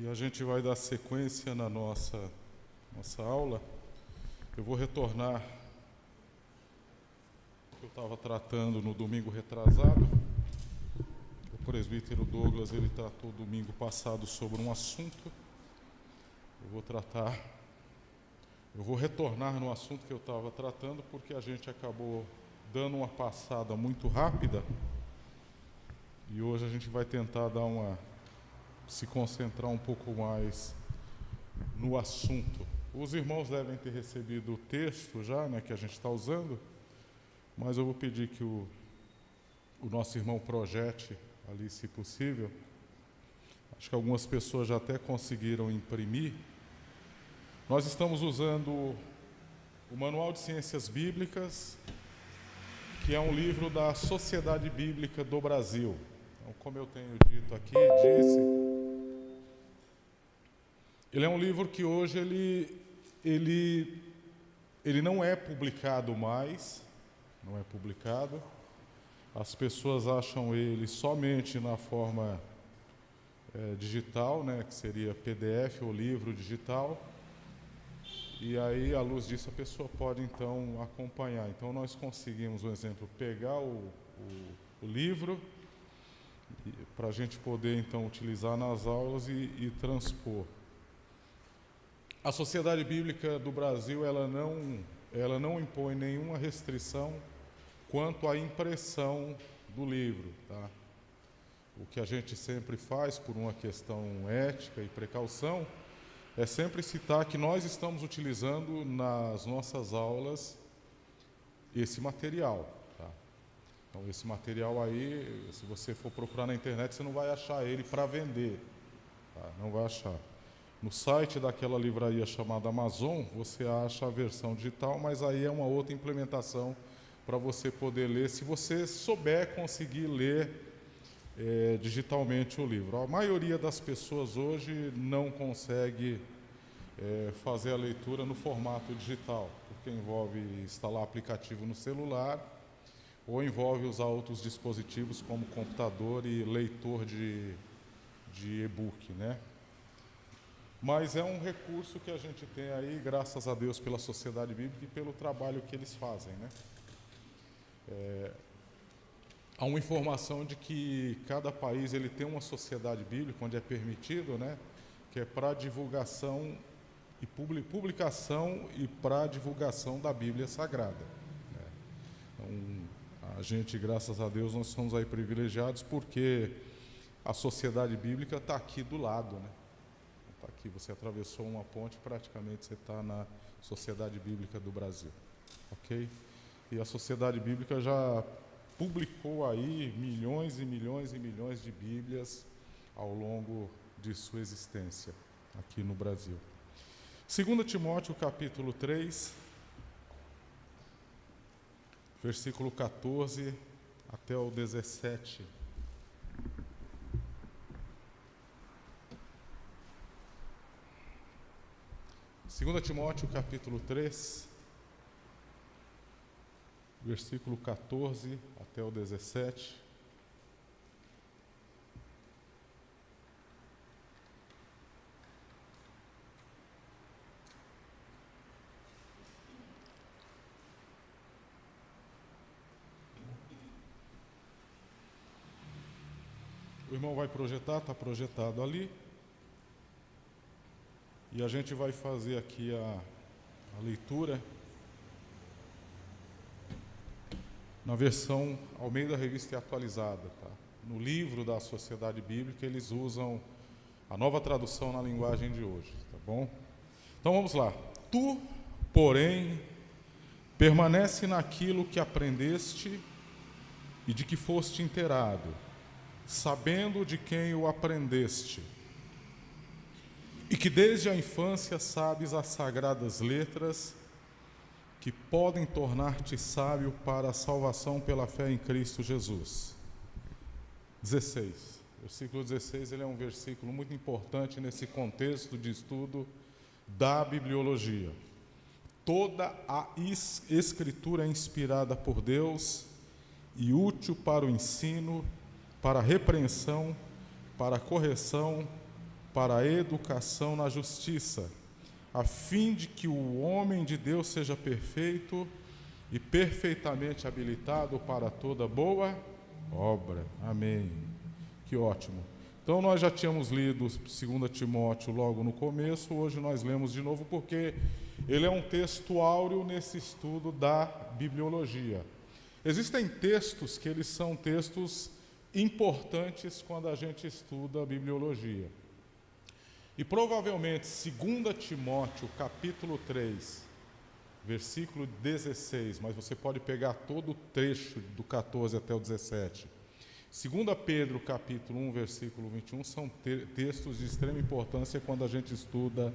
E a gente vai dar sequência na nossa aula. Eu vou retornar o que eu estava tratando no domingo retrasado. O presbítero Douglas, ele tratou domingo passado sobre um assunto. Eu vou retornar no assunto que eu estava tratando, porque a gente acabou dando uma passada muito rápida. E hoje a gente vai tentar se concentrar um pouco mais no assunto. Os irmãos devem ter recebido o texto já, que a gente está usando, mas eu vou pedir que o nosso irmão projete ali, se possível. Acho que algumas pessoas já até conseguiram imprimir. Nós estamos usando o Manual de Ciências Bíblicas, que é um livro da Sociedade Bíblica do Brasil. Então, como eu tenho dito aqui, ele é um livro que hoje ele não é publicado mais, não é publicado. As pessoas acham ele somente na forma digital, que seria PDF ou livro digital. E aí, à luz disso, a pessoa pode, então, acompanhar. Então, nós conseguimos, um exemplo, pegar o livro para a gente poder, então, utilizar nas aulas e transpor. A Sociedade Bíblica do Brasil, ela não impõe nenhuma restrição quanto à impressão do livro, tá? O que a gente sempre faz, por uma questão ética e precaução, é sempre citar que nós estamos utilizando nas nossas aulas esse material, tá? Então, esse material aí, se você for procurar na internet, você não vai achar ele para vender, tá? Não vai achar. No site daquela livraria chamada Amazon, você acha a versão digital, mas aí é uma outra implementação para você poder ler, se você souber conseguir ler digitalmente o livro. A maioria das pessoas hoje não consegue fazer a leitura no formato digital, porque envolve instalar aplicativo no celular ou envolve usar outros dispositivos como computador e leitor de e-book, Mas é um recurso que a gente tem aí, graças a Deus, pela Sociedade Bíblica e pelo trabalho que eles fazem, Há uma informação de que cada país ele tem uma sociedade bíblica onde é permitido, que é para divulgação e publicação e para divulgação da Bíblia Sagrada. Então, a gente, graças a Deus, nós somos aí privilegiados porque a Sociedade Bíblica está aqui do lado, Está aqui, você atravessou uma ponte, praticamente você está na Sociedade Bíblica do Brasil, ok? E a Sociedade Bíblica já publicou aí milhões e milhões e milhões de Bíblias ao longo de sua existência aqui no Brasil. 2 Timóteo, capítulo 3, versículo 14 até o 17. Segunda Timóteo, capítulo 3, versículo 14 até o 17. O irmão vai projetar, está projetado ali. E a gente vai fazer aqui a leitura na versão Almeida Revista e Atualizada, tá? No livro da Sociedade Bíblica, eles usam a nova tradução na linguagem de hoje, tá bom? Então vamos lá. Tu, porém, permanece naquilo que aprendeste e de que foste inteirado, sabendo de quem o aprendeste, e que desde a infância sabes as sagradas letras que podem tornar-te sábio para a salvação pela fé em Cristo Jesus. 16. Versículo 16, ele é um versículo muito importante nesse contexto de estudo da bibliologia. Toda a Escritura é inspirada por Deus e útil para o ensino, para a repreensão, para a correção, para a educação na justiça, a fim de que o homem de Deus seja perfeito e perfeitamente habilitado para toda boa obra. Amém. Que ótimo. Então nós já tínhamos lido 2 Timóteo logo no começo, hoje nós lemos de novo porque ele é um texto áureo nesse estudo da bibliologia. Existem textos que eles são textos importantes quando a gente estuda a bibliologia. E provavelmente 2 Timóteo, capítulo 3, versículo 16, mas você pode pegar todo o trecho do 14 até o 17. 2 Pedro, capítulo 1, versículo 21, são textos de extrema importância quando a gente estuda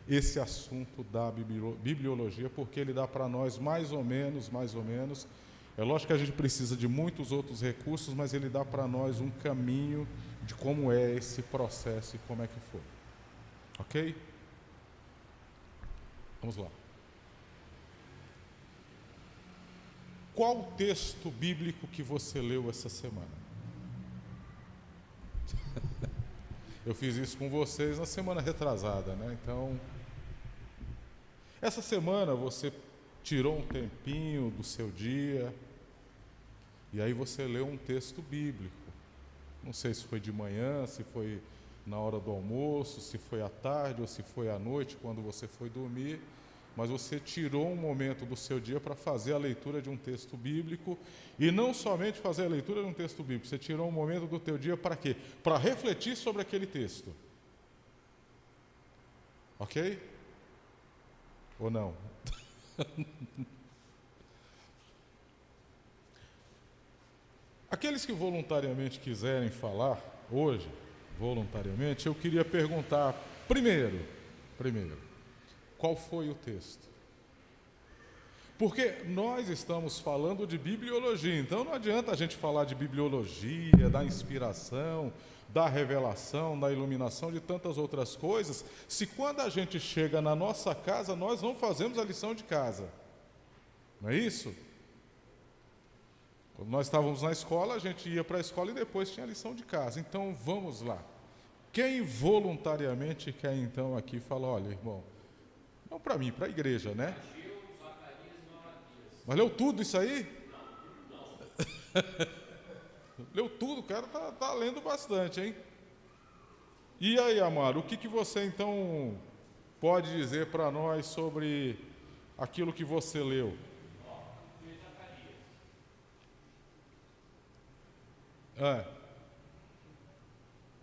esse assunto da bibliologia, porque ele dá para nós mais ou menos, é lógico que a gente precisa de muitos outros recursos, mas ele dá para nós um caminho de como é esse processo e como é que foi. Ok? Vamos lá. Qual o texto bíblico que você leu essa semana? Eu fiz isso com vocês na semana retrasada, né? Então, essa semana você tirou um tempinho do seu dia e aí você leu um texto bíblico. Não sei se foi de manhã, se foi na hora do almoço, se foi à tarde ou se foi à noite, quando você foi dormir, mas você tirou um momento do seu dia para fazer a leitura de um texto bíblico, e não somente fazer a leitura de um texto bíblico, você tirou um momento do teu dia para quê? Para refletir sobre aquele texto. Ok? Ou não? Aqueles que voluntariamente quiserem falar hoje, voluntariamente, eu queria perguntar primeiro, qual foi o texto? Porque nós estamos falando de bibliologia, então não adianta a gente falar de bibliologia, da inspiração, da revelação, da iluminação, de tantas outras coisas, se quando a gente chega na nossa casa, nós não fazemos a lição de casa. Não é isso? Quando nós estávamos na escola, a gente ia para a escola e depois tinha a lição de casa. Então, vamos lá. Quem voluntariamente quer, então, aqui falar, olha, irmão, não para mim, para a igreja, né? Mas leu tudo isso aí? Leu tudo, o cara tá lendo bastante, hein? E aí, Amaro, o que você, então, pode dizer para nós sobre aquilo que você leu?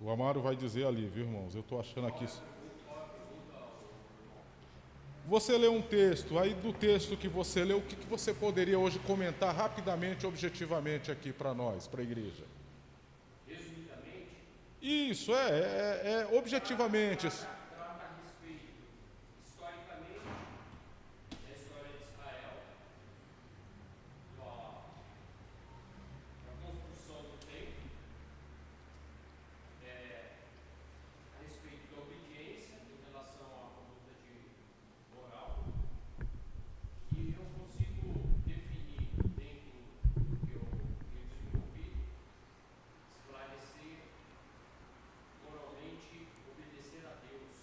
O Amaro vai dizer ali, viu, irmãos? Eu estou achando aqui. Você leu um texto, aí do texto que você leu, o que você poderia hoje comentar rapidamente, objetivamente aqui para nós, para a igreja? Resumidamente? Isso, objetivamente. Trata a respeito, historicamente, da história de Israel, da construção do templo, a respeito da obediência em relação à conduta moral, e eu consigo definir dentro do que eu desenvolvi, esclarecer moralmente, obedecer a Deus,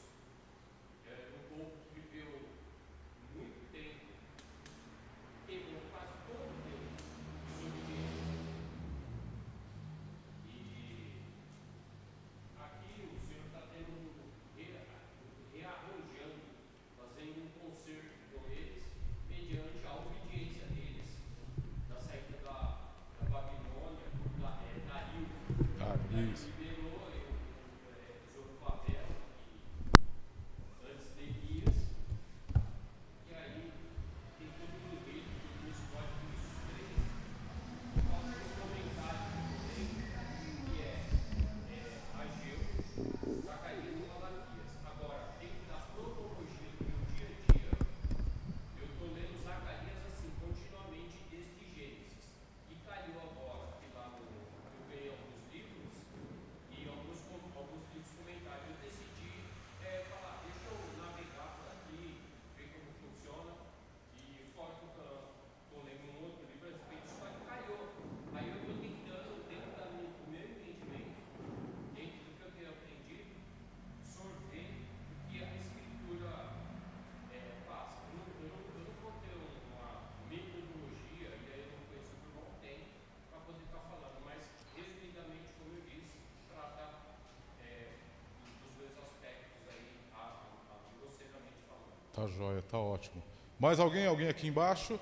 Tá joia, tá ótimo. Mais alguém? Alguém aqui embaixo?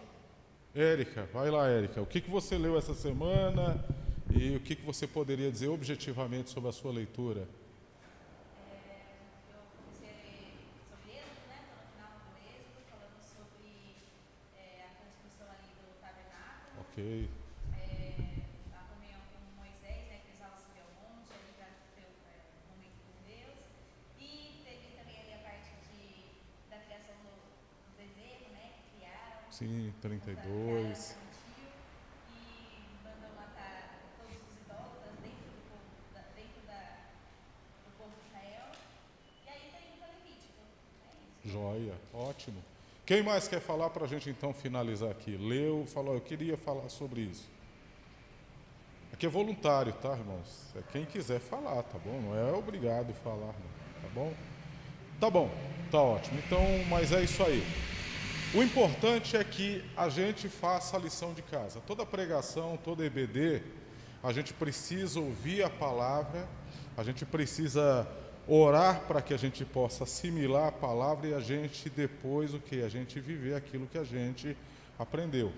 Érica, vai lá, Érica. O que você leu essa semana e o que você poderia dizer objetivamente sobre a sua leitura? Eu comecei a ler sobre Êxodo, né? Estou no final do Êxodo, falando sobre a construção ali do tabernáculo. Ok. A comunhão com Moisés, né? Que eles falam subir ao monte, ali para ter um momento com Deus. E teve também ali a parte da criação do bezerro, né? Que criaram. Sim, Criaram 32. e mandam matar todos os idólatras dentro do povo, do povo de Israel. E aí está indo para Levítico. É isso. Joia, ótimo. Quem mais quer falar para a gente então finalizar aqui? Leu, falou, eu queria falar sobre isso. Aqui é voluntário, tá, irmãos? É quem quiser falar, tá bom? Não é obrigado a falar, não, tá bom? Tá bom, tá ótimo. Então, mas é isso aí. O importante é que a gente faça a lição de casa. Toda pregação, todo EBD, a gente precisa ouvir a palavra, a gente precisa orar para que a gente possa assimilar a palavra e a gente depois o que? A gente viver aquilo que a gente aprendeu.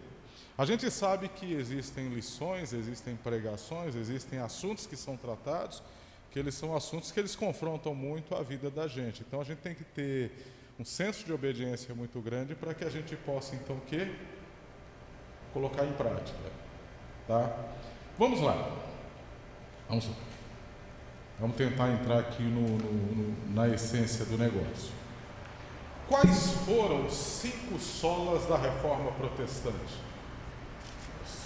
A gente sabe que existem lições, existem pregações, existem assuntos que são tratados, que eles são assuntos que eles confrontam muito a vida da gente. Então a gente tem que ter um senso de obediência muito grande para que a gente possa então o quê? Colocar em prática, tá? Vamos lá. Vamos tentar entrar aqui na essência do negócio. Quais foram os 5 solas da Reforma Protestante?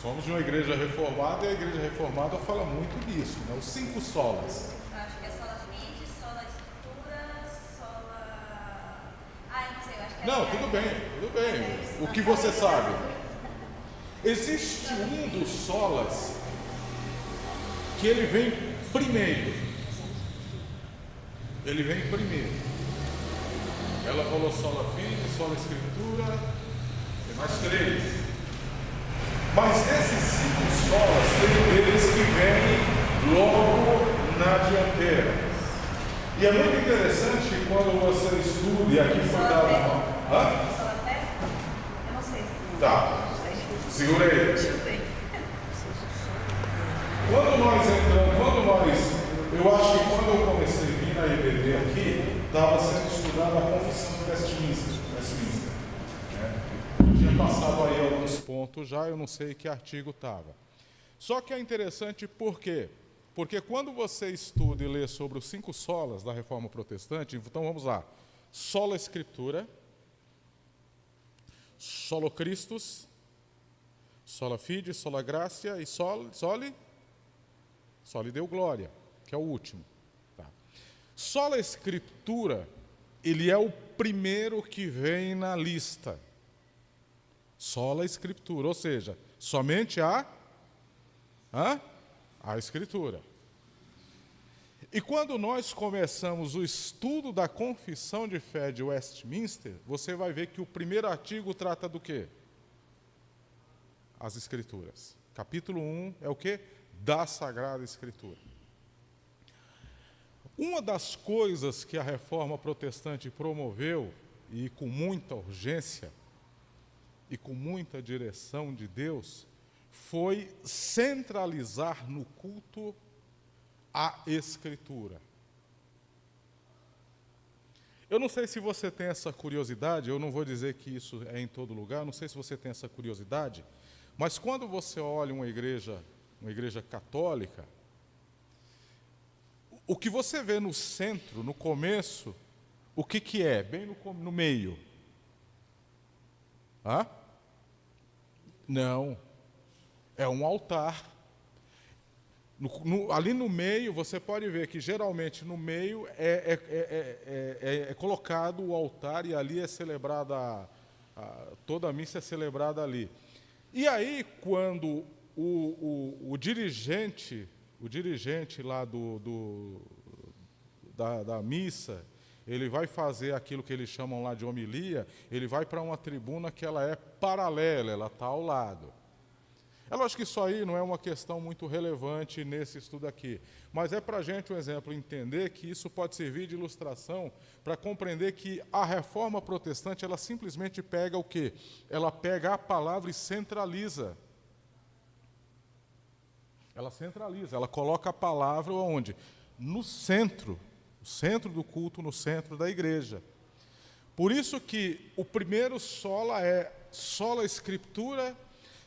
Somos de uma igreja reformada e a igreja reformada fala muito disso, né? Os 5 solas. Acho que é sola fide, sola escritura, sola... eu não sei, eu acho que é... Não, tudo bem. O que você sabe? Existe um dos solas que ele vem primeiro. Ela falou sola fide, sola escritura, tem mais 3. Mas desses 5 solas, tem deles que vêm logo na dianteira. E é muito interessante quando você estuda, e aqui foi dado uma... Hã? Sola fé? Eu não sei. Tá. Não sei. Segura aí. Chutei. Eu acho que quando eu comecei a vir na IBD aqui, estava sendo estudada a confissão de Westminster, né? Eu tinha passado aí alguns pontos já, eu não sei que artigo estava. Só que é interessante por quê? Porque quando você estuda e lê sobre os 5 solas da Reforma Protestante, então vamos lá. Sola Escritura, Solo Christus, Sola Fide, Sola Gratia e Soli Deo Glória, que é o último. Tá. Sola Escritura, ele é o primeiro que vem na lista. Sola Escritura, ou seja, somente a Escritura. E quando nós começamos o estudo da Confissão de Fé de Westminster, você vai ver que o primeiro artigo trata do quê? As Escrituras. Capítulo 1 é o quê? Da Sagrada Escritura. Uma das coisas que a Reforma Protestante promoveu, e com muita urgência, e com muita direção de Deus, foi centralizar no culto a Escritura. Eu não sei se você tem essa curiosidade, eu não vou dizer que isso é em todo lugar, não sei se você tem essa curiosidade, mas quando você olha uma igreja católica, o que você vê no centro, no começo, o que é? Bem no meio. Não. É um altar. Ali no meio, você pode ver que geralmente no meio é colocado o altar e ali é celebrada, toda a missa é celebrada ali. E aí, quando o dirigente lá da missa, ele vai fazer aquilo que eles chamam lá de homilia, ele vai para uma tribuna que ela é paralela, ela está ao lado. É lógico que isso aí não é uma questão muito relevante nesse estudo aqui, mas é para a gente um exemplo entender que isso pode servir de ilustração para compreender que a reforma protestante, ela simplesmente pega o quê? Ela pega a palavra e centraliza. Ela centraliza, ela coloca a palavra onde? No centro, o centro do culto, no centro da igreja. Por isso que o primeiro sola é sola escritura,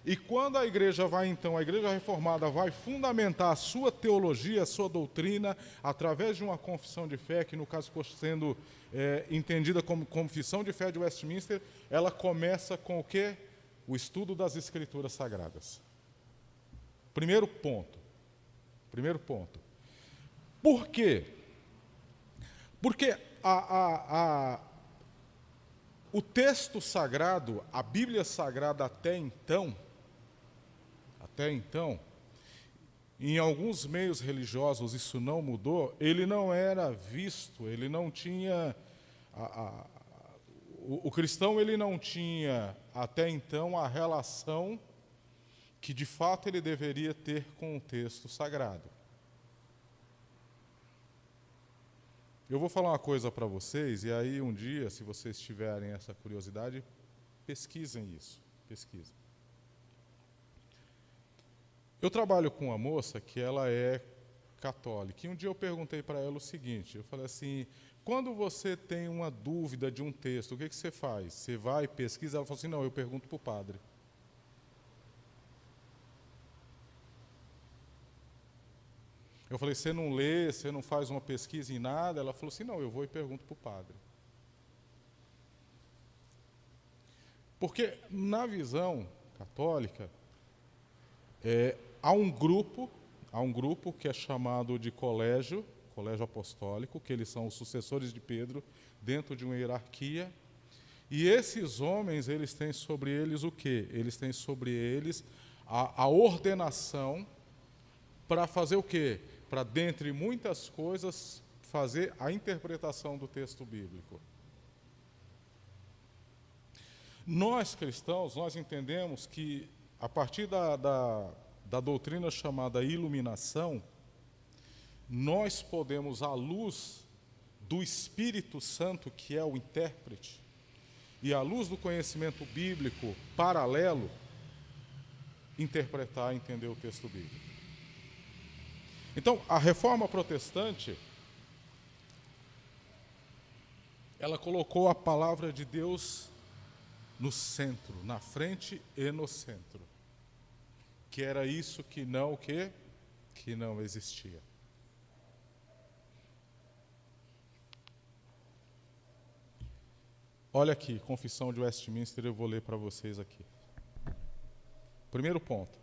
e quando a igreja vai, então, a igreja reformada vai fundamentar a sua teologia, a sua doutrina, através de uma confissão de fé, que no caso ficou sendo entendida como confissão de fé de Westminster, ela começa com o quê? O estudo das escrituras sagradas. Primeiro ponto. Por quê? Porque o texto sagrado, a Bíblia Sagrada até então, em alguns meios religiosos isso não mudou, ele não era visto, ele não tinha, o cristão ele não tinha até então a relação que de fato ele deveria ter com o texto sagrado. Eu vou falar uma coisa para vocês, e aí um dia, se vocês tiverem essa curiosidade, pesquisem isso, pesquisem. Eu trabalho com uma moça que ela é católica, e um dia eu perguntei para ela o seguinte, eu falei assim, quando você tem uma dúvida de um texto, o que você faz? Você vai, pesquisa? Ela falou assim, não, eu pergunto para o padre. Eu falei, você não lê, você não faz uma pesquisa em nada? Ela falou assim, não, eu vou e pergunto para o padre. Porque na visão católica, há um grupo que é chamado de colégio apostólico, que eles são os sucessores de Pedro, dentro de uma hierarquia, e esses homens, eles têm sobre eles o quê? Eles têm sobre eles a ordenação para fazer o quê? Para, dentre muitas coisas, fazer a interpretação do texto bíblico. Nós, cristãos, nós entendemos que, a partir da doutrina chamada iluminação, nós podemos, à luz do Espírito Santo, que é o intérprete, e à luz do conhecimento bíblico paralelo, interpretar e entender o texto bíblico. Então, a reforma protestante, ela colocou a palavra de Deus no centro, na frente e no centro. Que era isso que não existia. Olha aqui, Confissão de Westminster, eu vou ler para vocês aqui. Primeiro ponto,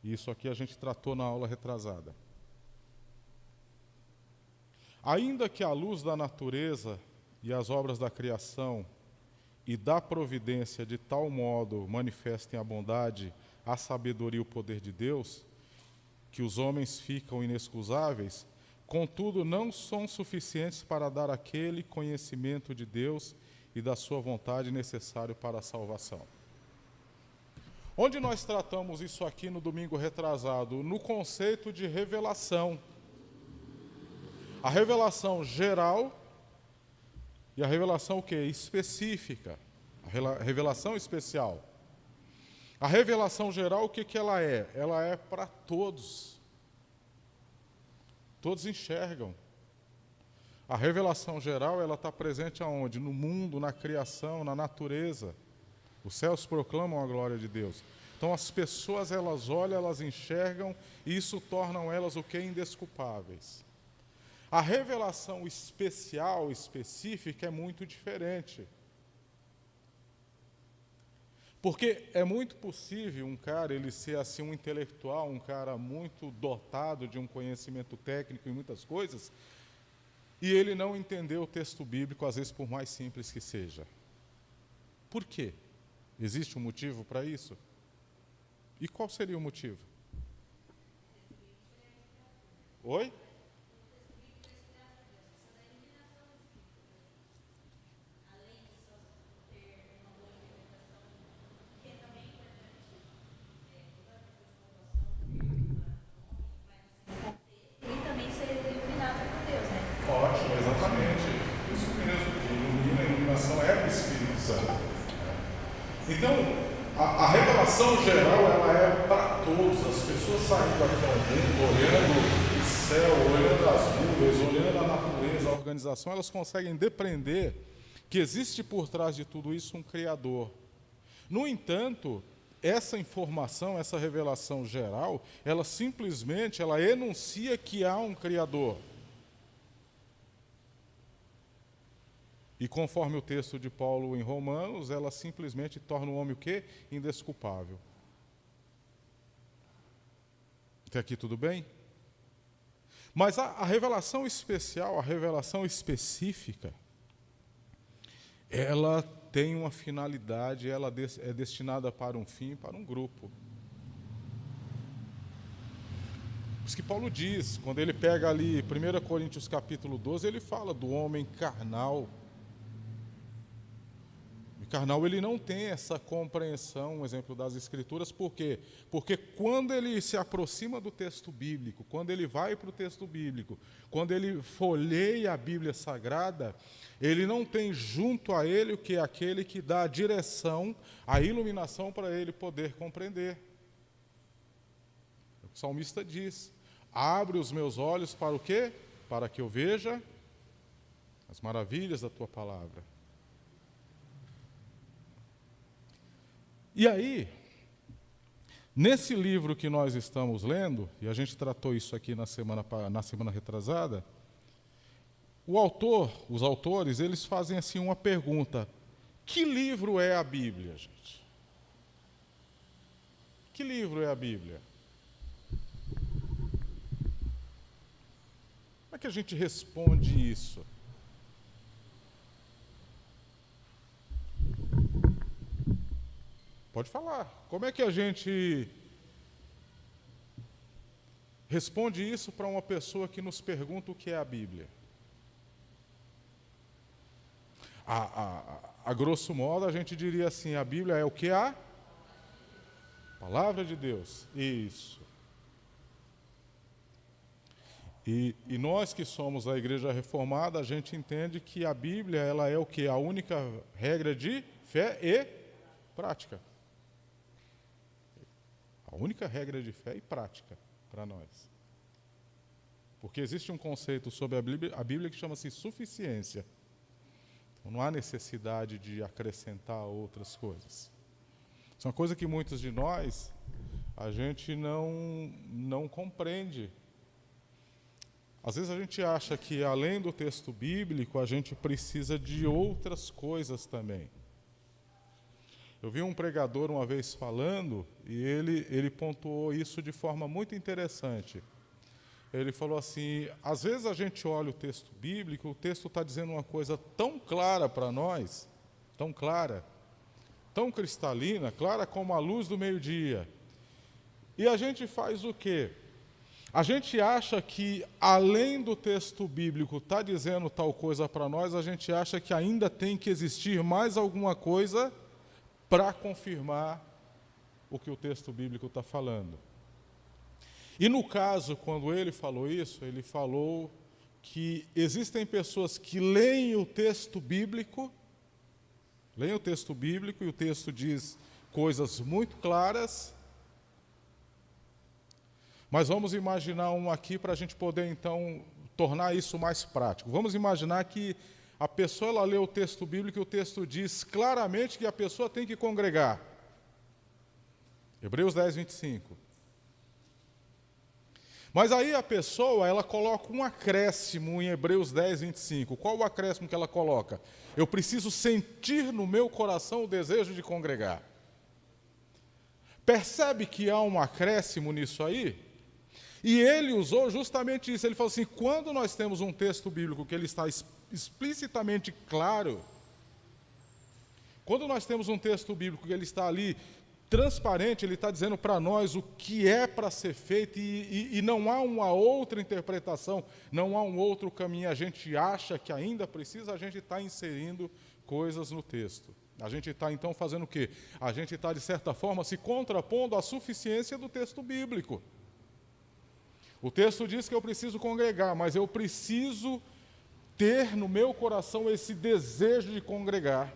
e isso aqui a gente tratou na aula retrasada. Ainda que a luz da natureza e as obras da criação e da providência de tal modo manifestem a bondade, a sabedoria e o poder de Deus, que os homens ficam inexcusáveis, contudo não são suficientes para dar aquele conhecimento de Deus e da sua vontade necessário para a salvação. Onde nós tratamos isso aqui no domingo retrasado? No conceito de revelação. A revelação geral e a revelação o quê? Específica. A revelação especial. A revelação geral, o que ela é? Ela é para todos. Todos enxergam. A revelação geral, ela está presente aonde? No mundo, na criação, na natureza. Os céus proclamam a glória de Deus. Então as pessoas, elas olham, elas enxergam, e isso torna elas o quê? Indesculpáveis. A revelação especial, específica, é muito diferente. Porque é muito possível um cara, ele ser assim um intelectual, um cara muito dotado de um conhecimento técnico em muitas coisas, e ele não entender o texto bíblico, às vezes por mais simples que seja. Por quê? Existe um motivo para isso? E qual seria o motivo? Oi? Então, a revelação geral, ela é para todos. As pessoas saindo aqui ao mundo, olhando o céu, olhando as nuvens, olhando a natureza, a organização, elas conseguem depreender que existe por trás de tudo isso um Criador. No entanto, essa informação, essa revelação geral, ela simplesmente enuncia que há um Criador. E conforme o texto de Paulo em Romanos, ela simplesmente torna o homem o quê? Indesculpável. Até aqui tudo bem? Mas a revelação especial, a revelação específica, ela tem uma finalidade, ela é destinada para um fim, para um grupo. Por isso que Paulo diz, quando ele pega ali 1 Coríntios capítulo 12, ele fala do homem carnal. O carnal, ele não tem essa compreensão, um exemplo das Escrituras, por quê? Porque quando ele se aproxima do texto bíblico, quando ele vai para o texto bíblico, quando ele folheia a Bíblia Sagrada, ele não tem junto a ele o que é aquele que dá a direção, a iluminação para ele poder compreender. O salmista diz, abre os meus olhos para o quê? Para que eu veja as maravilhas da tua palavra. E aí, nesse livro que nós estamos lendo, e a gente tratou isso aqui na semana retrasada, os autores, eles fazem assim uma pergunta: que livro é a Bíblia, gente? Que livro é a Bíblia? Como é que a gente responde isso? Pode falar. Como é que a gente responde isso para uma pessoa que nos pergunta o que é a Bíblia? A grosso modo, a gente diria assim, a Bíblia é o que? A Palavra de Deus. Isso. E nós que somos a Igreja Reformada, a gente entende que a Bíblia, ela é o que? A única regra de fé e prática. A única regra de fé e prática para nós. Porque existe um conceito sobre a Bíblia que chama-se suficiência. Então, não há necessidade de acrescentar outras coisas. Isso é uma coisa que muitos de nós, a gente não compreende. Às vezes a gente acha que, além do texto bíblico, a gente precisa de outras coisas também. Eu vi um pregador uma vez falando, e ele pontuou isso de forma muito interessante. Ele falou assim, às vezes a gente olha o texto bíblico, o texto está dizendo uma coisa tão clara para nós, tão clara, tão cristalina, clara como a luz do meio-dia. E a gente faz o quê? A gente acha que, além do texto bíblico estar dizendo tal coisa para nós, a gente acha que ainda tem que existir mais alguma coisa para confirmar o que o texto bíblico está falando. E no caso, quando ele falou isso, ele falou que existem pessoas que leem o texto bíblico, e o texto diz coisas muito claras, mas vamos imaginar um aqui para a gente poder, então, tornar isso mais prático. Vamos imaginar que a pessoa ela lê o texto bíblico e o texto diz claramente que a pessoa tem que congregar. Hebreus 10, 25. Mas aí a pessoa, ela coloca um acréscimo em Hebreus 10, 25. Qual o acréscimo que ela coloca? Eu preciso sentir no meu coração o desejo de congregar. Percebe que há um acréscimo nisso aí? E ele usou justamente isso. Ele falou assim, quando nós temos um texto bíblico que ele está explicitamente claro, quando nós temos um texto bíblico que ele está ali transparente, ele está dizendo para nós o que é para ser feito e não há uma outra interpretação, não há um outro caminho. A gente acha que ainda precisa, a gente está inserindo coisas no texto. A gente está então fazendo o quê? A gente está, de certa forma, se contrapondo à suficiência do texto bíblico. O texto diz que eu preciso congregar, mas eu preciso ter no meu coração esse desejo de congregar.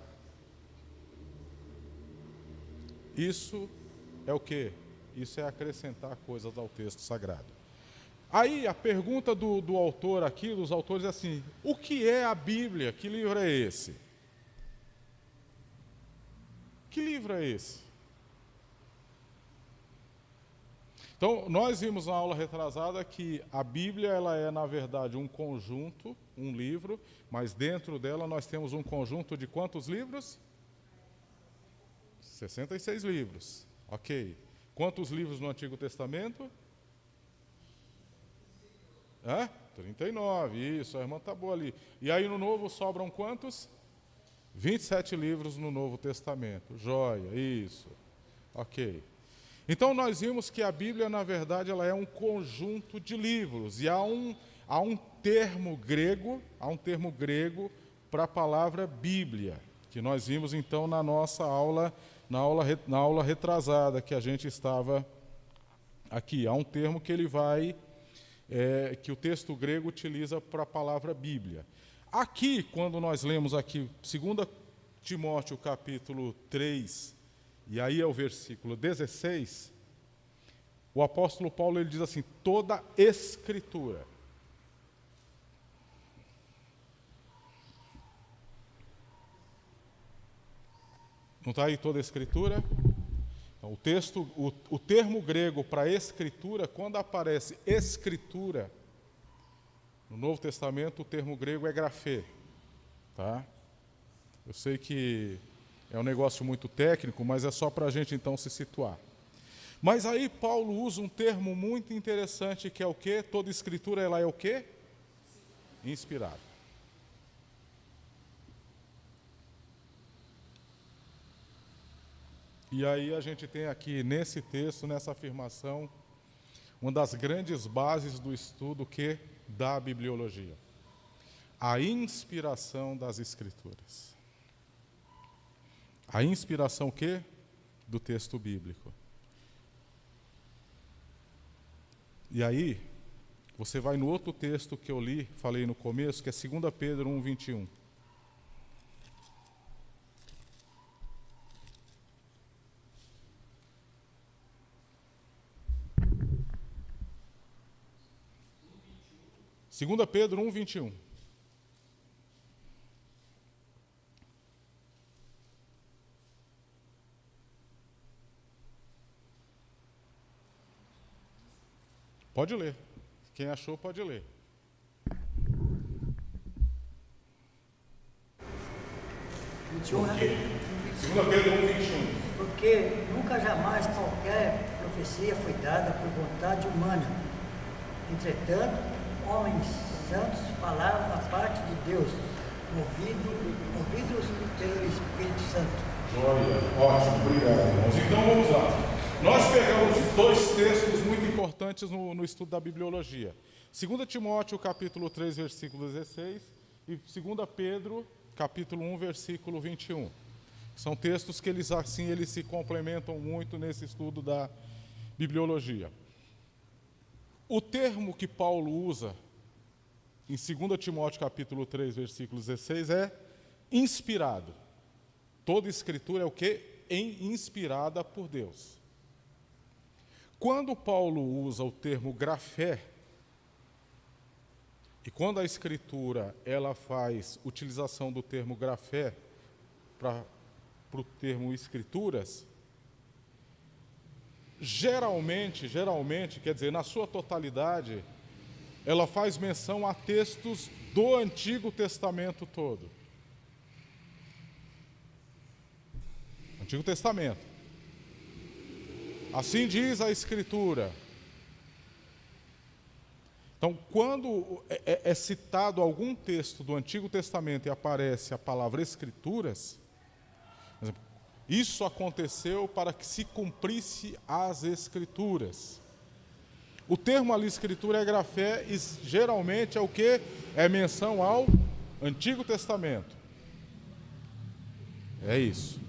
Isso é o quê? Isso é acrescentar coisas ao texto sagrado. Aí a pergunta do autor aqui, dos autores, é assim: o que é a Bíblia? Que livro é esse? Que livro é esse? Então, nós vimos na aula retrasada que a Bíblia, ela é, na verdade, um conjunto, um livro, mas dentro dela nós temos um conjunto de quantos livros? 66 livros. Ok. Quantos livros no Antigo Testamento? 39, isso, a irmã está boa ali. E aí no Novo sobram quantos? 27 livros no Novo Testamento. Joia, isso. Ok. Então nós vimos que a Bíblia, na verdade, ela é um conjunto de livros. E há um termo grego para a palavra Bíblia, que nós vimos então na nossa aula, na aula retrasada, que a gente estava aqui. Há um termo que ele vai, que o texto grego utiliza para a palavra Bíblia. Aqui, quando nós lemos aqui 2 Timóteo capítulo 3, e aí é o versículo 16, o apóstolo Paulo ele diz assim: toda escritura. Não está aí toda escritura? Então, o termo grego para escritura, quando aparece escritura no Novo Testamento, o termo grego é grafê, tá? Eu sei que é um negócio muito técnico, mas é só para a gente então se situar. Mas aí Paulo usa um termo muito interessante, que é o quê? Toda escritura, ela é o quê? Inspirada. E aí a gente tem aqui nesse texto, nessa afirmação, uma das grandes bases do estudo da bibliologia. A inspiração das Escrituras. A inspiração do texto bíblico. E aí, você vai no outro texto que eu li, falei no começo, que é 2 Pedro 1, 21. Segunda Pedro 1, 21. Pode ler. Quem achou, pode ler. 21, né? 2 Pedro 1, 21. Porque nunca jamais qualquer profecia foi dada por vontade humana. Entretanto, homens santos falaram da parte de Deus, movidos pelo Espírito Santo. Joia, ótimo, obrigado, irmãos. Então vamos lá. Nós pegamos dois textos muito importantes no estudo da bibliologia. 2 Timóteo, capítulo 3, versículo 16, e 2 Pedro, capítulo 1, versículo 21. São textos que eles se complementam muito nesse estudo da bibliologia. O termo que Paulo usa em 2 Timóteo, capítulo 3, versículo 16, é inspirado. Toda escritura é o quê? Inspirada por Deus. Quando Paulo usa o termo grafé, e quando a escritura ela faz utilização do termo grafé para o termo escrituras, geralmente, quer dizer, na sua totalidade, ela faz menção a textos do Antigo Testamento todo. Antigo Testamento. Assim diz a Escritura. Então, quando é citado algum texto do Antigo Testamento e aparece a palavra Escrituras, por exemplo, isso aconteceu para que se cumprisse as Escrituras. O termo ali, Escritura, é grafé, e geralmente é o que? É menção ao Antigo Testamento. É isso.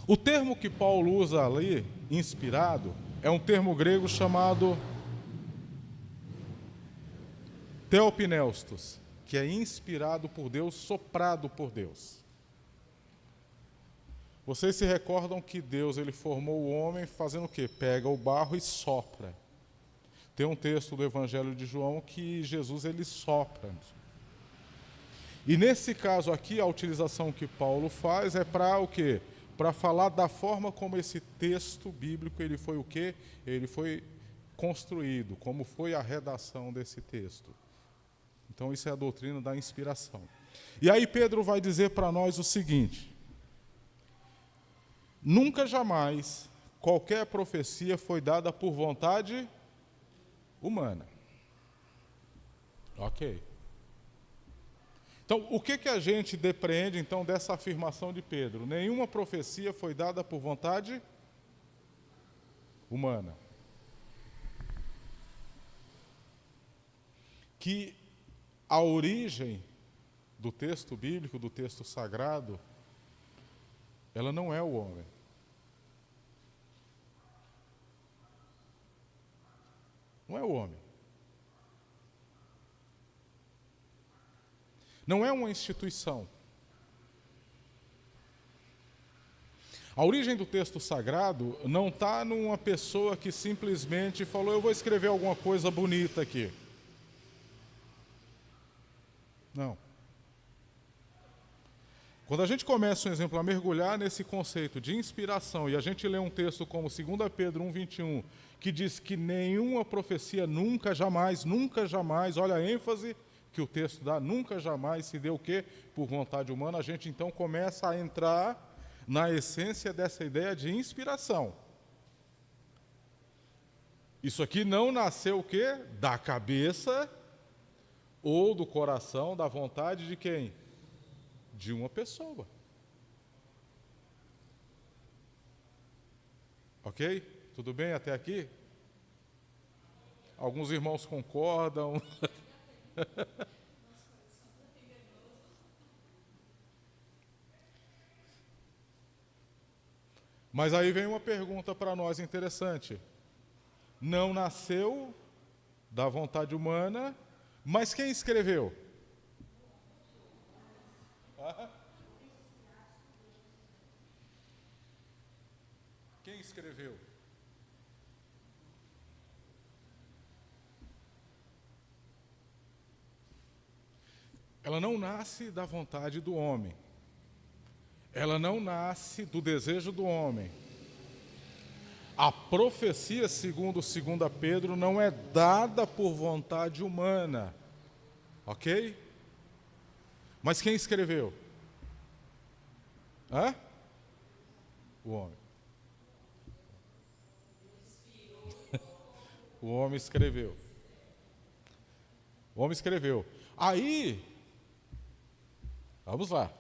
O termo que Paulo usa ali, inspirado, é um termo grego chamado theopneustos, que é inspirado por Deus, soprado por Deus. Vocês se recordam que Deus ele formou o homem fazendo o quê? Pega o barro e sopra. Tem um texto do Evangelho de João que Jesus ele sopra. E nesse caso aqui, a utilização que Paulo faz é para o quê? Para falar da forma como esse texto bíblico ele foi o quê? Ele foi construído, como foi a redação desse texto. Então isso é a doutrina da inspiração. E aí Pedro vai dizer para nós o seguinte: nunca jamais qualquer profecia foi dada por vontade humana. Ok. Então, o que a gente depreende, então, dessa afirmação de Pedro? Nenhuma profecia foi dada por vontade humana. Que a origem do texto bíblico, do texto sagrado, ela não é o homem. Não é o homem. Não é uma instituição. A origem do texto sagrado não está numa pessoa que simplesmente falou: eu vou escrever alguma coisa bonita aqui. Não. Quando a gente começa, por exemplo, a mergulhar nesse conceito de inspiração, e a gente lê um texto como 2 Pedro 1,21, que diz que nenhuma profecia nunca jamais, olha a ênfase que o texto dá, nunca jamais se deu o quê? Por vontade humana, a gente então começa a entrar na essência dessa ideia de inspiração. Isso aqui não nasceu o quê? Da cabeça ou do coração, da vontade de quem? De uma pessoa. Ok? Tudo bem até aqui? Alguns irmãos concordam. Mas aí vem uma pergunta para nós interessante. Não nasceu da vontade humana, mas quem escreveu? Quem escreveu? Ela não nasce da vontade do homem. Ela não nasce do desejo do homem. A profecia, segundo 2 Pedro, não é dada por vontade humana. Ok? Mas quem escreveu? Hã? O homem. O homem escreveu. O homem escreveu. Aí, vamos lá.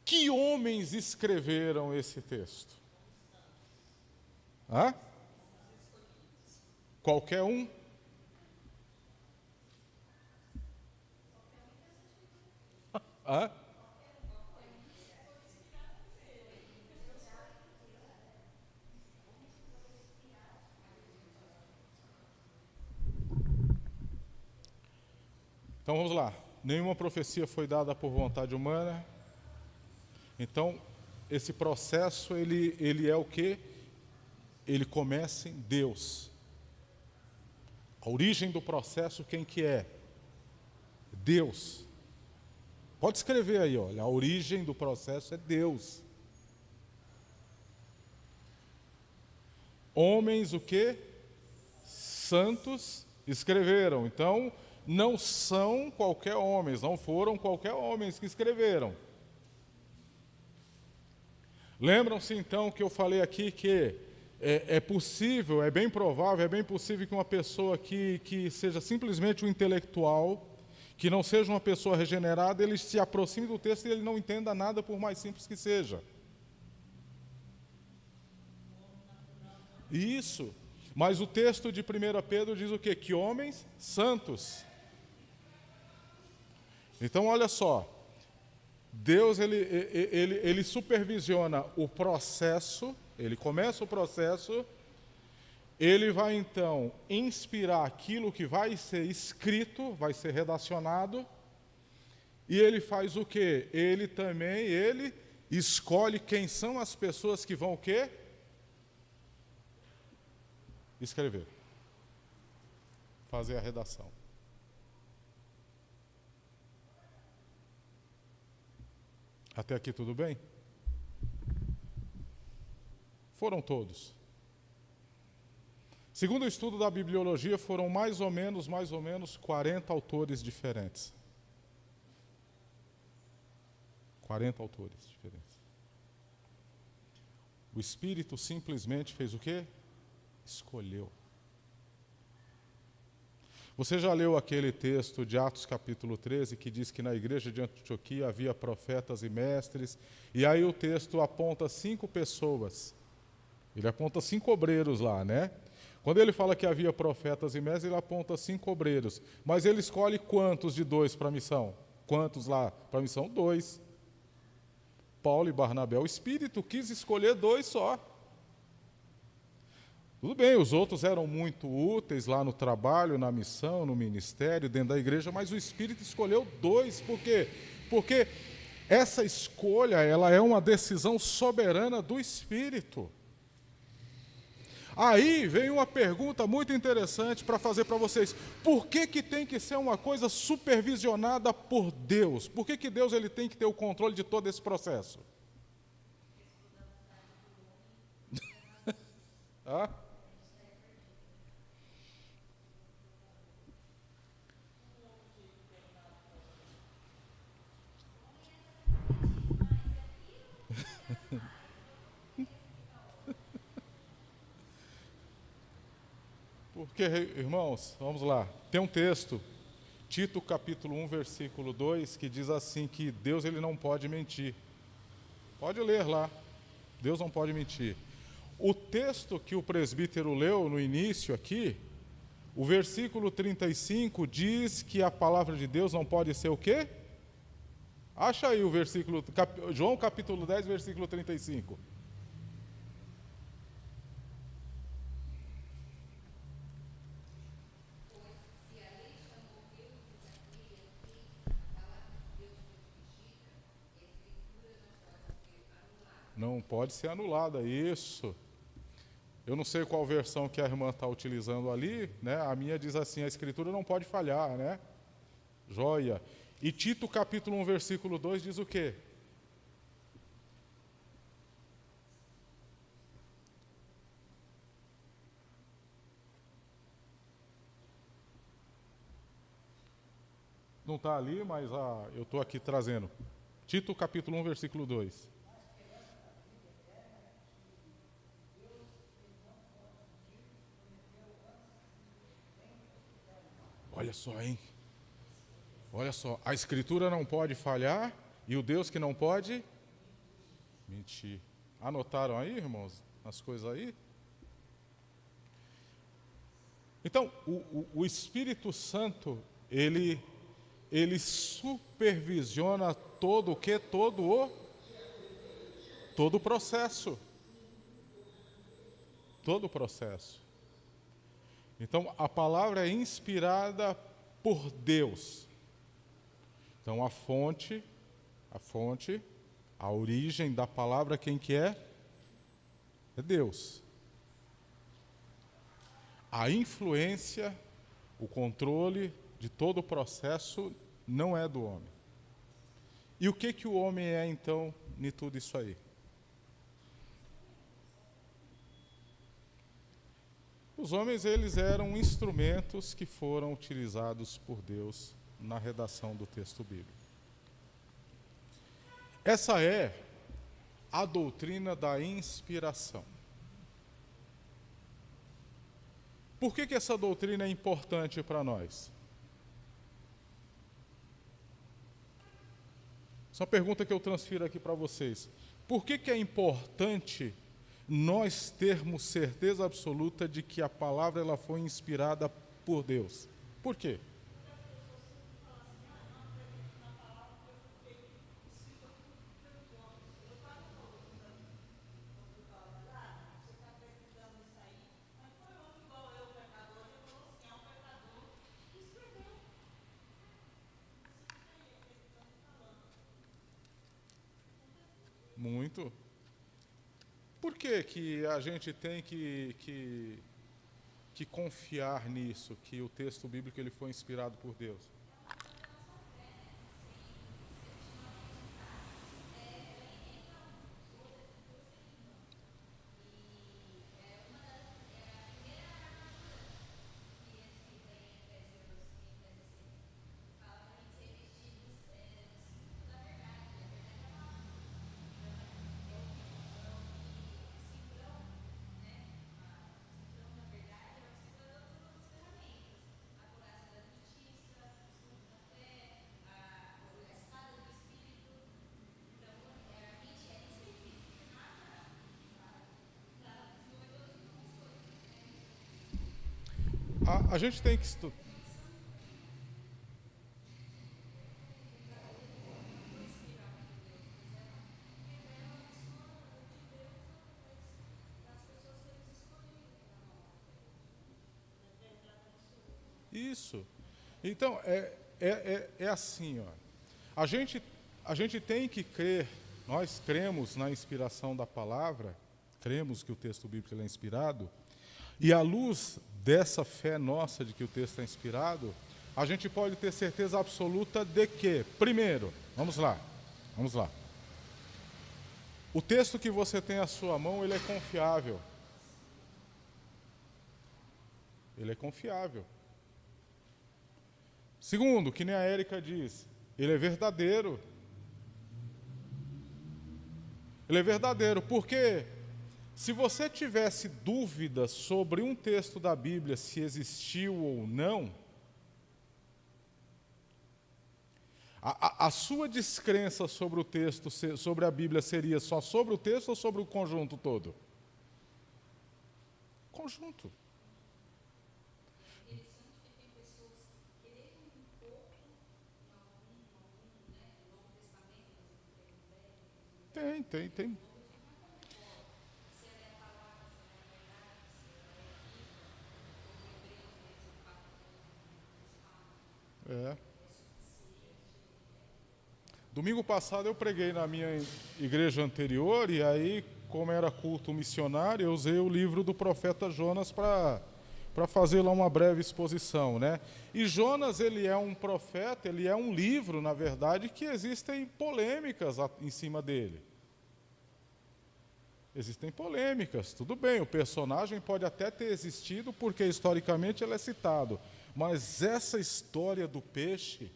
Que homens escreveram esse texto? Hã? Qualquer um? Hã? Então vamos lá. Nenhuma profecia foi dada por vontade humana. Então, esse processo, ele é o quê? Ele começa em Deus. A origem do processo, quem que é? Deus. Pode escrever aí, olha, a origem do processo é Deus. Homens, o quê? Santos escreveram. Então, não são qualquer homens, não foram qualquer homens que escreveram. Lembram-se então que eu falei aqui que é possível, é bem provável, é bem possível que uma pessoa que seja simplesmente um intelectual, que não seja uma pessoa regenerada, ele se aproxime do texto e ele não entenda nada, por mais simples que seja. Isso. Mas o texto de 1 Pedro diz o quê? Que homens santos. Então, olha só. Deus, ele supervisiona o processo, ele começa o processo, ele vai então inspirar aquilo que vai ser escrito, vai ser redacionado, e ele faz o quê? Ele escolhe quem são as pessoas que vão o quê? Escrever. Fazer a redação. Até aqui tudo bem? Foram todos. Segundo o estudo da bibliologia, foram mais ou menos 40 autores diferentes. 40 autores diferentes. O Espírito simplesmente fez o quê? Escolheu. Você já leu aquele texto de Atos capítulo 13, que diz que na igreja de Antioquia havia profetas e mestres, e aí o texto aponta 5 pessoas. Ele aponta 5 obreiros lá, né? Quando ele fala que havia profetas e mestres, ele aponta 5 obreiros. Mas ele escolhe quantos de 2 para a missão? Quantos lá para a missão? 2. Paulo e Barnabé. O Espírito quis escolher 2 só. Tudo bem, os outros eram muito úteis lá no trabalho, na missão, no ministério, dentro da igreja, mas o Espírito escolheu 2. Por quê? Porque essa escolha, ela é uma decisão soberana do Espírito. Aí vem uma pergunta muito interessante para fazer para vocês. Por que tem que ser uma coisa supervisionada por Deus? Por que Deus ele tem que ter o controle de todo esse processo? Ah? Porque, irmãos, vamos lá. Tem um texto, Tito capítulo 1, versículo 2, que diz assim que Deus ele não pode mentir. Pode ler lá. Deus não pode mentir. O texto que o presbítero leu no início aqui, o versículo 35 diz que a palavra de Deus não pode ser o quê? Acha aí o versículo, João capítulo 10, versículo 35. Não pode ser anulada, isso. Eu não sei qual versão que a irmã está utilizando ali, né? A minha diz assim, a escritura não pode falhar, né? Joia. E Tito capítulo 1, versículo 2 diz o quê? Não está ali, mas eu estou aqui trazendo. Tito capítulo 1, versículo 2. Olha só, hein? Olha só, a escritura não pode falhar e o Deus que não pode mentir. Anotaram aí, irmãos, as coisas aí? Então, o Espírito Santo, ele supervisiona todo o quê? Todo o processo. Todo o processo. Então, a palavra é inspirada por Deus. Então, a fonte, a origem da palavra, quem que é? É Deus. A influência, o controle de todo o processo não é do homem. E o que o homem é, então, em tudo isso aí? Os homens, eles eram instrumentos que foram utilizados por Deus na redação do texto bíblico. Essa é a doutrina da inspiração. Por que essa doutrina é importante para nós? Essa é uma pergunta que eu transfiro aqui para vocês. Por que é importante nós termos certeza absoluta de que a palavra ela foi inspirada por Deus? Por quê? Muito. Por que a gente tem que confiar nisso, que o texto bíblico ele foi inspirado por Deus? A gente tem que estudar. Isso. Então, é assim, ó. A gente tem que crer, nós cremos na inspiração da palavra, cremos que o texto bíblico é inspirado, e à luz dessa fé nossa de que o texto é inspirado, a gente pode ter certeza absoluta de que, primeiro, vamos lá. O texto que você tem à sua mão, ele é confiável. Ele é confiável. Segundo, que nem a Érica diz, ele é verdadeiro. Ele é verdadeiro, porque se você tivesse dúvida sobre um texto da Bíblia, se existiu ou não, a sua descrença sobre o texto, sobre a Bíblia, seria só sobre o texto ou sobre o conjunto todo? Conjunto. Tem. É. Domingo passado eu preguei na minha igreja anterior e aí, como era culto missionário, eu usei o livro do profeta Jonas para fazer lá uma breve exposição, né? E Jonas, ele é um profeta, ele é um livro, na verdade, que existem polêmicas em cima dele. Existem polêmicas, tudo bem, o personagem pode até ter existido porque historicamente ele é citado, mas essa história do peixe,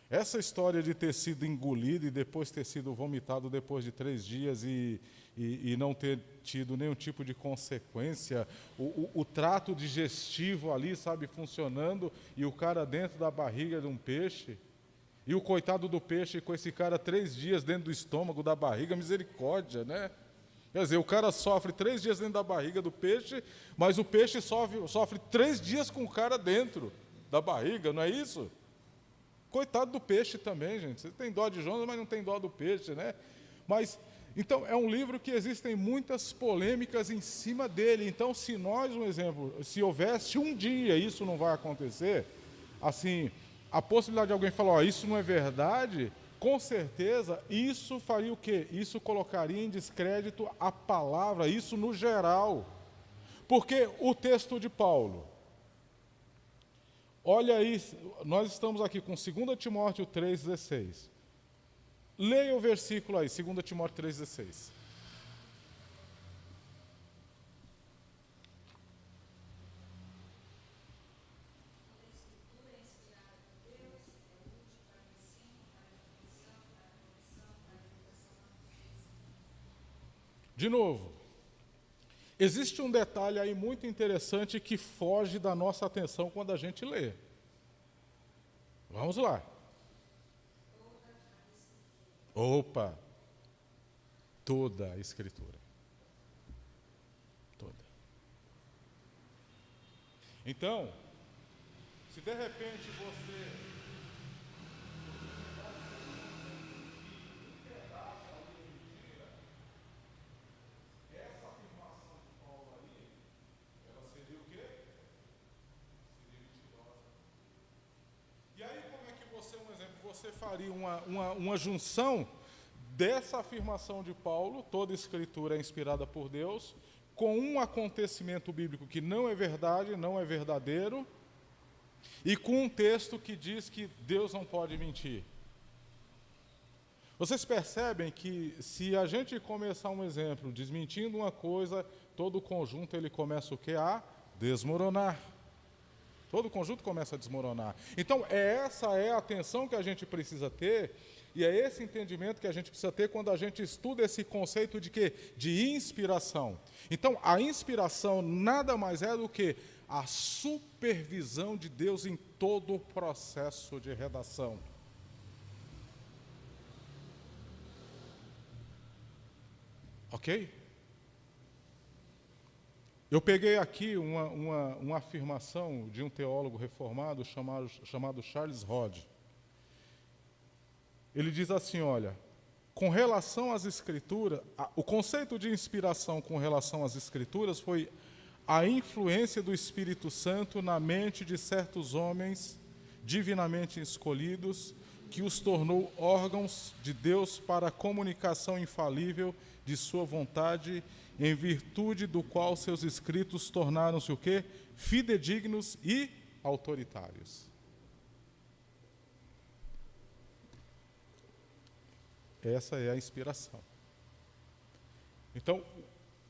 essa história de ter sido engolido e depois ter sido vomitado depois de 3 dias e não ter tido nenhum tipo de consequência, o trato digestivo ali, sabe, funcionando, e o cara dentro da barriga de um peixe, e o coitado do peixe com esse cara 3 dias dentro do estômago, da barriga, misericórdia, né? Quer dizer, o cara sofre 3 dias dentro da barriga do peixe, mas o peixe sofre 3 dias com o cara dentro da barriga, não é isso? Coitado do peixe também, gente. Você tem dó de Jonas, mas não tem dó do peixe, né? Mas, então, é um livro que existem muitas polêmicas em cima dele. Então, se nós, um exemplo, se houvesse um dia, isso não vai acontecer, assim, a possibilidade de alguém falar, isso não é verdade, com certeza, isso faria o quê? Isso colocaria em descrédito a palavra, isso no geral. Porque o texto de Paulo, olha aí, nós estamos aqui com 2 Timóteo 3,16. Leia o versículo aí, 2 Timóteo 3,16. De novo, existe um detalhe aí muito interessante que foge da nossa atenção quando a gente lê. Vamos lá. Opa! Toda a Escritura. Toda. Então, se de repente você... Você faria uma junção dessa afirmação de Paulo, toda escritura é inspirada por Deus, com um acontecimento bíblico que não é verdade, não é verdadeiro, e com um texto que diz que Deus não pode mentir. Vocês percebem que se a gente começar um exemplo desmentindo uma coisa, todo o conjunto ele começa o quê? A desmoronar. Todo o conjunto começa a desmoronar. Então, essa é a atenção que a gente precisa ter, e é esse entendimento que a gente precisa ter quando a gente estuda esse conceito de quê? De inspiração. Então, a inspiração nada mais é do que a supervisão de Deus em todo o processo de redação. Ok? Eu peguei aqui uma afirmação de um teólogo reformado chamado Charles Hodge. Ele diz assim, olha, com relação às Escrituras, o conceito de inspiração com relação às Escrituras foi a influência do Espírito Santo na mente de certos homens divinamente escolhidos, que os tornou órgãos de Deus para a comunicação infalível de sua vontade, em virtude do qual seus escritos tornaram-se o quê? Fidedignos e autoritários. Essa é a inspiração. Então,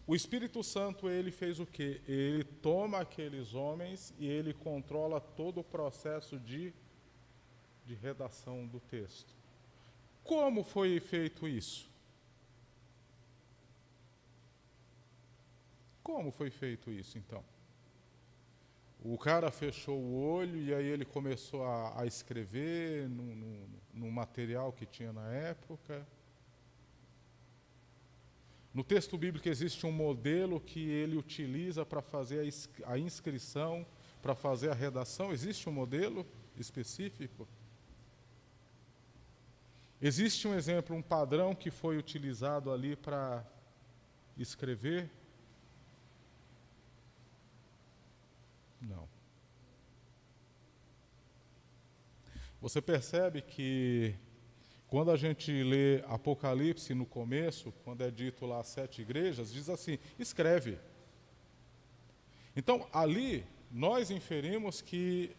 o Espírito Santo, ele fez o quê? Ele toma aqueles homens e ele controla todo o processo de redação do texto. Como foi feito isso? Como foi feito isso, então? O cara fechou o olho e aí ele começou a escrever no material que tinha na época. No texto bíblico existe um modelo que ele utiliza para fazer a inscrição, para fazer a redação. Existe um modelo específico? Existe um exemplo, um padrão que foi utilizado ali para escrever? Não. Você percebe que quando a gente lê Apocalipse no começo, quando é dito lá as 7 igrejas, diz assim, escreve. Então, ali, nós inferimos que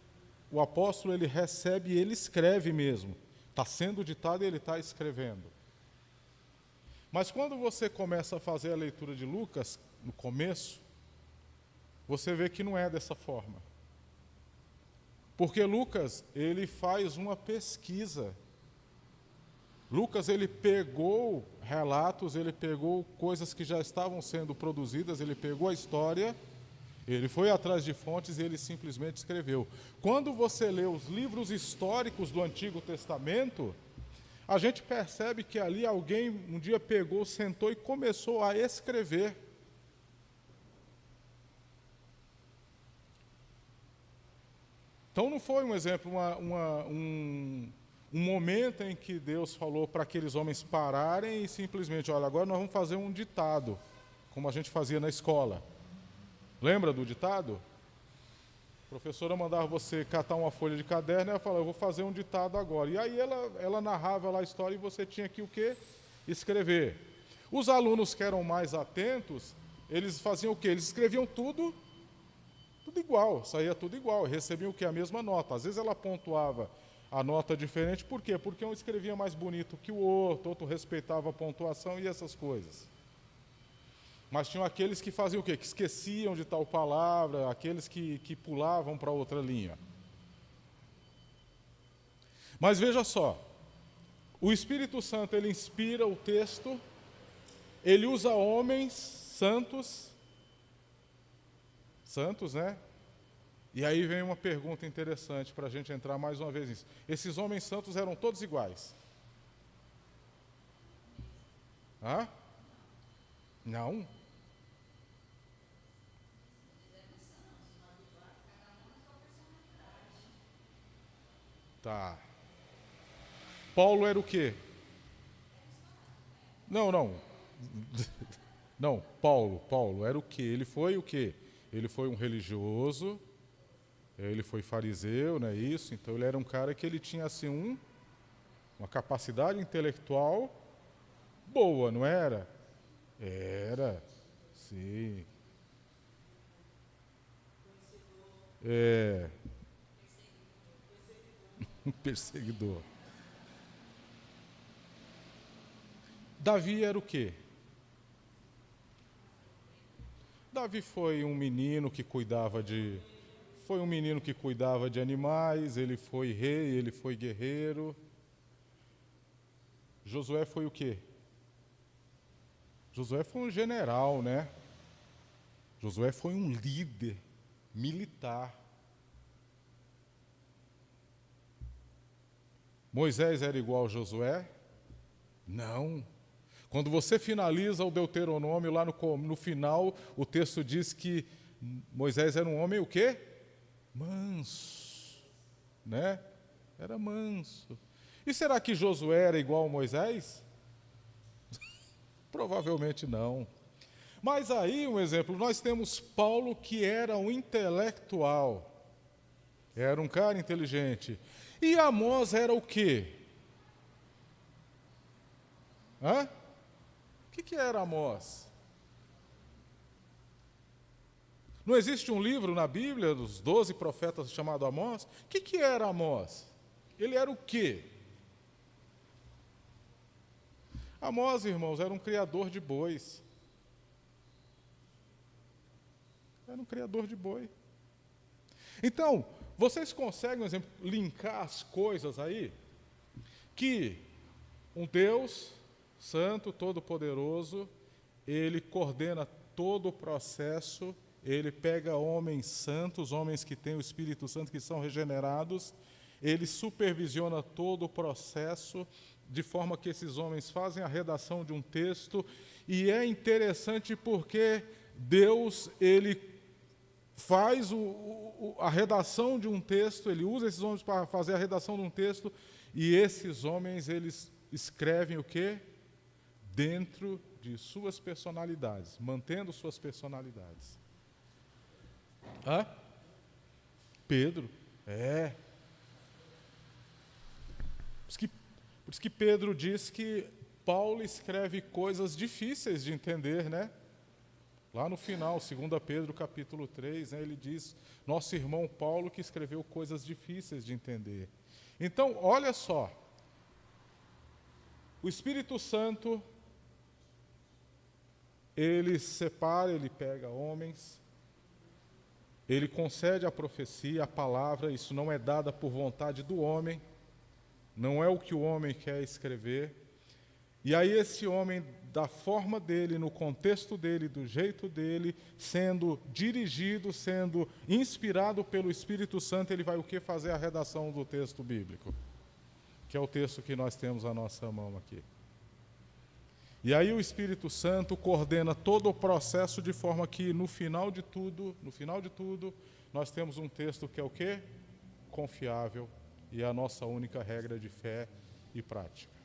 o apóstolo, ele recebe e ele escreve mesmo. Está sendo ditado e ele está escrevendo. Mas quando você começa a fazer a leitura de Lucas, no começo, você vê que não é dessa forma. Porque Lucas, ele faz uma pesquisa. Lucas, ele pegou relatos, ele pegou coisas que já estavam sendo produzidas, ele pegou a história, ele foi atrás de fontes e ele simplesmente escreveu. Quando você lê os livros históricos do Antigo Testamento, a gente percebe que ali alguém um dia pegou, sentou e começou a escrever. Então não foi um exemplo, um momento em que Deus falou para aqueles homens pararem e simplesmente, olha, agora nós vamos fazer um ditado, como a gente fazia na escola. Lembra do ditado? A professora mandava você catar uma folha de caderno e ela falava, eu vou fazer um ditado agora. E aí ela narrava lá a história e você tinha que o quê? Escrever. Os alunos que eram mais atentos, eles faziam o quê? Eles escreviam tudo igual, saía tudo igual, recebiam o quê? A mesma nota. Às vezes ela pontuava a nota diferente, por quê? Porque um escrevia mais bonito que o outro respeitava a pontuação e essas coisas. Mas tinham aqueles que faziam o quê? Que esqueciam de tal palavra, aqueles que pulavam para outra linha. Mas veja só, o Espírito Santo, ele inspira o texto, ele usa homens santos, né? E aí vem uma pergunta interessante para a gente entrar mais uma vez nisso. Esses homens santos eram todos iguais? Hã? Não? Tá. Paulo era o quê? Não. Não, Paulo era o quê? Ele foi o quê? Ele foi um religioso, ele foi fariseu, não é isso? Então ele era um cara que ele tinha assim uma capacidade intelectual boa, não era? Era, sim. É. Perseguidor. Davi era o quê? Davi foi um menino que cuidava de animais, ele foi rei, ele foi guerreiro. Josué foi o quê? Josué foi um general, né? Josué foi um líder militar. Moisés era igual a Josué? Não. Quando você finaliza o Deuteronômio, lá no final, o texto diz que Moisés era um homem o quê? Manso. Né? Era manso. E será que Josué era igual a Moisés? Provavelmente não. Mas aí, um exemplo, nós temos Paulo, que era um intelectual. Era um cara inteligente. E Amós era o quê? Hã? O que era Amós? Não existe um livro na Bíblia dos 12 profetas chamado Amós? O que era Amós? Ele era o quê? Amós, irmãos, era um criador de bois. Era um criador de boi. Então, vocês conseguem, por exemplo, linkar as coisas aí? Que um Deus santo, todo-poderoso, ele coordena todo o processo, ele pega homens santos, homens que têm o Espírito Santo, que são regenerados, ele supervisiona todo o processo, de forma que esses homens fazem a redação de um texto, e é interessante porque Deus, ele faz a redação de um texto, ele usa esses homens para fazer a redação de um texto, e esses homens, eles escrevem o quê? Dentro de suas personalidades, mantendo suas personalidades. Hã? Pedro, Por isso que Pedro diz que Paulo escreve coisas difíceis de entender, né? Lá no final, 2 Pedro capítulo 3, né, ele diz, nosso irmão Paulo que escreveu coisas difíceis de entender. Então, olha só, o Espírito Santo, ele separa, ele pega homens, ele concede a profecia, a palavra, isso não é dada por vontade do homem, não é o que o homem quer escrever. E aí esse homem, da forma dele, no contexto dele, do jeito dele, sendo dirigido, sendo inspirado pelo Espírito Santo, ele vai o que? Fazer a redação do texto bíblico, que é o texto que nós temos à nossa mão aqui. E aí o Espírito Santo coordena todo o processo de forma que no final de tudo, nós temos um texto que é o quê? Confiável, e é a nossa única regra de fé e prática.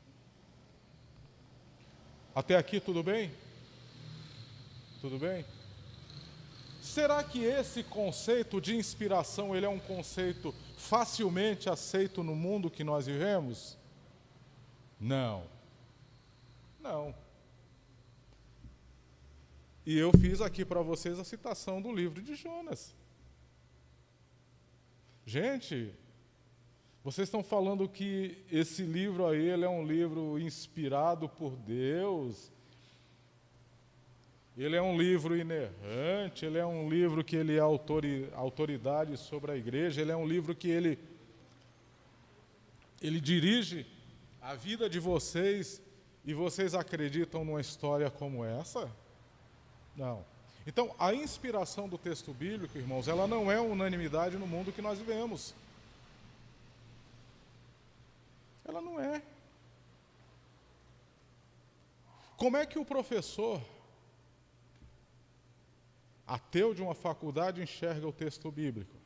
Até aqui tudo bem? Tudo bem? Será que esse conceito de inspiração, ele é um conceito facilmente aceito no mundo que nós vivemos? Não. Não. E eu fiz aqui para vocês a citação do livro de Jonas. Gente, vocês estão falando que esse livro aí, ele é um livro inspirado por Deus, ele é um livro inerrante, ele é um livro que ele é autoridade sobre a igreja, ele é um livro que ele dirige a vida de vocês, e vocês acreditam numa história como essa? Não. Então, a inspiração do texto bíblico, irmãos, ela não é unanimidade no mundo que nós vivemos. Ela não é. Como é que o professor ateu de uma faculdade enxerga o texto bíblico?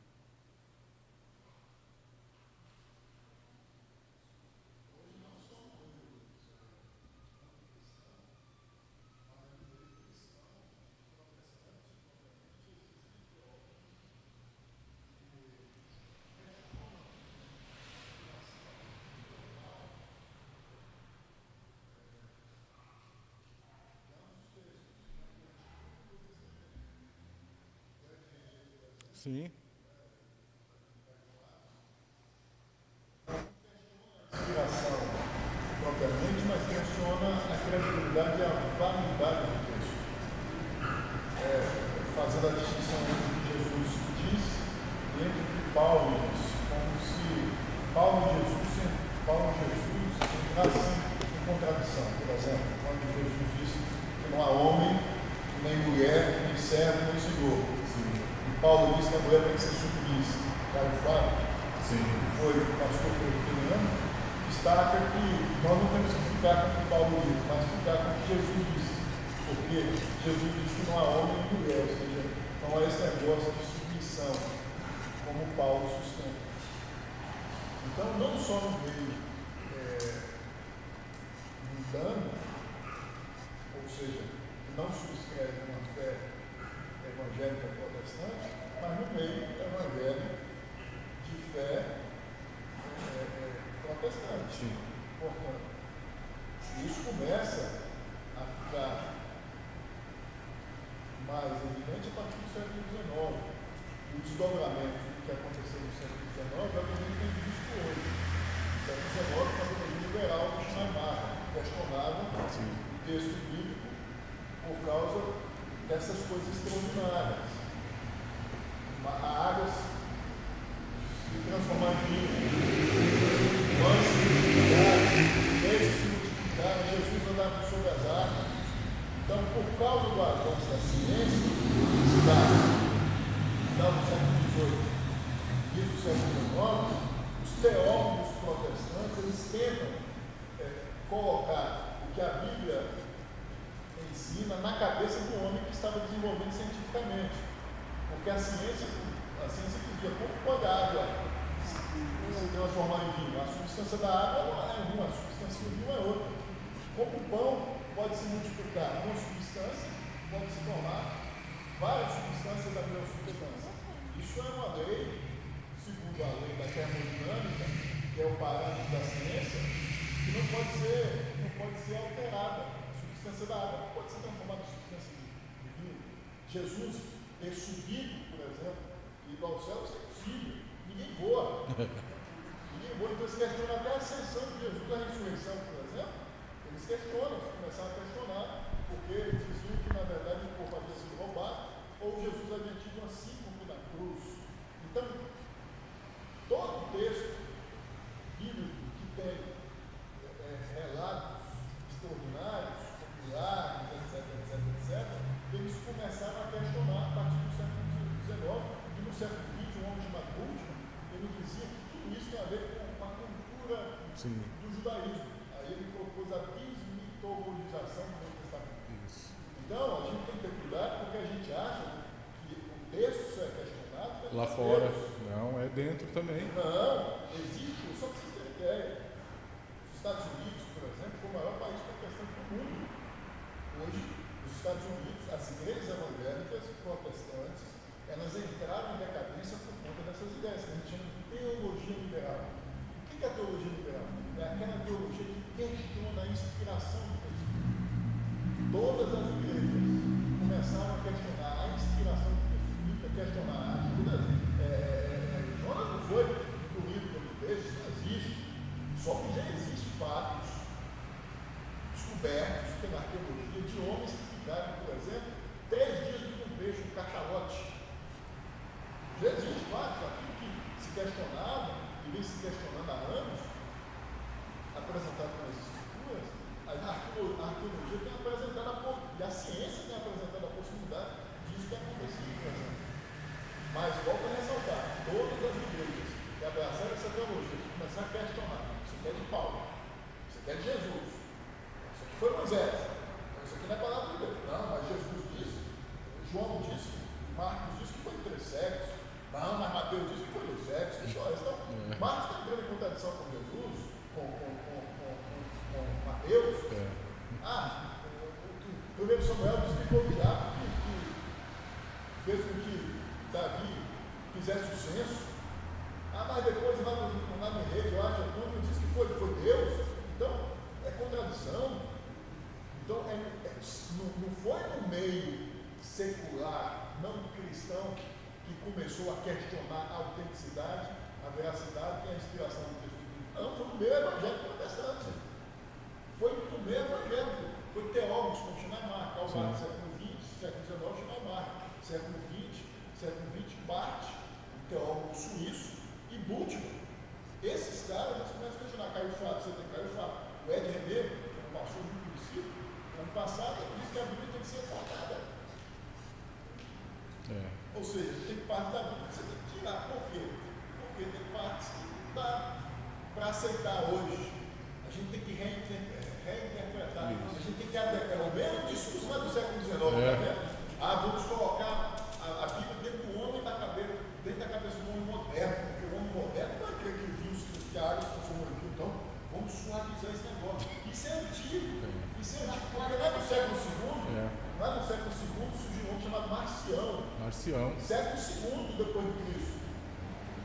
Sim. Inspiração propriamente, mas questiona a credibilidade e a validade do texto. Fazendo a distinção entre o que Jesus diz e entre o que Paulo diz, como se Paulo e Jesus entrassem em contradição. Por exemplo, quando Jesus disse que não há homem, nem mulher, nem servo, nem senhor. E Paulo disse que a mulher tem que ser submissa. Caio Fábio, que foi o pastor presbiteriano, destaca que nós não temos que ficar com o que Paulo diz, mas ficar com o que Jesus disse. Porque Jesus disse que não há homem nem mulher, ou seja, não há esse negócio de submissão, como Paulo sustenta. Então, não só no meio mundano, ou seja, que não subscreve uma fé evangélica protestante, mas no meio evangélico de fé protestante. Sim. Portanto, isso começa a ficar mais evidente a partir do século XIX. O desdobramento do que aconteceu no século XIX é o que a gente tem visto hoje. No século XIX, a teologia liberal de Schleiermacher questionava o texto bíblico por causa dessas coisas extraordinárias. Águas se transformar em vinho, pães se multiplicaram, peixes se multiplicaram, Jesus andava sobre as águas. Então, por causa do avanço da ciência, final do século XVIII e do século XIX, os teólogos protestantes eles tentam colocar o que a Bíblia ensina na cabeça do homem que estava desenvolvendo cientificamente. Porque a ciência dizia como pode a água se transformar em vinho. A substância da água não é uma, a substância do vinho é outra. Como o pão pode se multiplicar uma substância, pode se tornar várias substâncias da mesma substância. Isso é uma lei, segundo a lei da termodinâmica, que é o parâmetro da ciência, que não pode ser alterada. A substância da água não pode ser transformada em substância de vinho. Jesus ter subido, por exemplo, e ido ao céu, isso é impossível. Ninguém voa. Ninguém voa. Então, eles questionam até a ascensão de Jesus, a ressurreição, por exemplo. Eles questionam, começaram a questionar, porque eles diziam que, na verdade, o corpo havia sido roubado, ou Jesus havia tido uma síncope na cruz. Então, todo texto bíblico que tem relatos extraordinários, populares, etc., eles começaram a questionar a partir do século XIX, e no século XX, um homem chamado Bultmann, ele dizia que tudo isso tem a ver com a cultura do judaísmo. Aí ele propôs a desmitologização do Novo Testamento. Então, a gente tem que ter cuidado porque a gente acha que o texto é questionado lá fora, não, é dentro também. Não, existe, só para vocês terem ideia. Os Estados Unidos, por exemplo, foi o maior país protestante do mundo. Hoje, os Estados Unidos, as igrejas evangélicas protestantes, elas entraram em decadência por conta dessas ideias, que a gente chama de teologia liberal. O que é a teologia liberal? É aquela teologia que questiona a inspiração do texto. Todas as igrejas começaram a questionar a inspiração do texto bíblico, a questionar a ajuda. Jonas não foi incluído pelo texto, isso não existe. Só que já existem fatos descobertos pela arqueologia de homens que ficaram, por exemplo, 3 dias de um peixe, um cachalote. Já existe fatos, aquilo que se questionava, e vem se questionando há anos, apresentado pelas escrituras, a arqueologia tem apresentado e a ciência tem apresentado a possibilidade disso ter acontecido, por exemplo. Mas volto a ressaltar, todas as igrejas que abraçaram essa teologia, que começaram a questionar, isso aqui é de Paulo, isso aqui é de Jesus, isso aqui foi Moisés, então isso aqui não é palavra de Deus. Não, mas Jesus disse, João disse, Marcos disse que foi 3 séculos, não, mas Mateus disse que foi 2 séculos. Então, Marcos está entrando em contradição com Jesus, com Mateus. O 1 Samuel disse que foi o diabo que fez com que Davi fizesse o censo. Mas depois lá no rei, eu acho, Antônio disse que foi Deus. Então, é contradição. Então, não foi no meio secular, não cristão, que que começou a questionar a autenticidade, a veracidade e a inspiração do texto bíblico. Não, foi o meio evangélico protestante. Foi o meio evangélico. Foi teólogos como Schleiermacher, Karl Barth, século XX, século XIX, Schleiermacher, século XX, Barth, um teólogo suíço, e Bultmann. Esses caras, eles começam a questionar. Caio Fábio, você tem Caio Fábio. O Ed René, que é um pastor do município, ano passado, ele disse que a Bíblia tem que ser cortada. Ou seja, tem parte da Bíblia que você tem que tirar. Por quê? Porque tem partes que não dá para aceitar hoje. A gente tem que reinterpretar. Isso. A gente tem que adequar. O mesmo discurso lá do século XIX, tá vendo? Vamos colocar a Bíblia dentro do homem da cabeça, dentro da cabeça do homem moderno, porque o homem moderno vai crer que viu que a água se transformou em vinho. Então, vamos suavizar esse negócio. Isso é antigo. Porque lá no século II, surgiu um homem chamado Marcião. Século II depois de Cristo.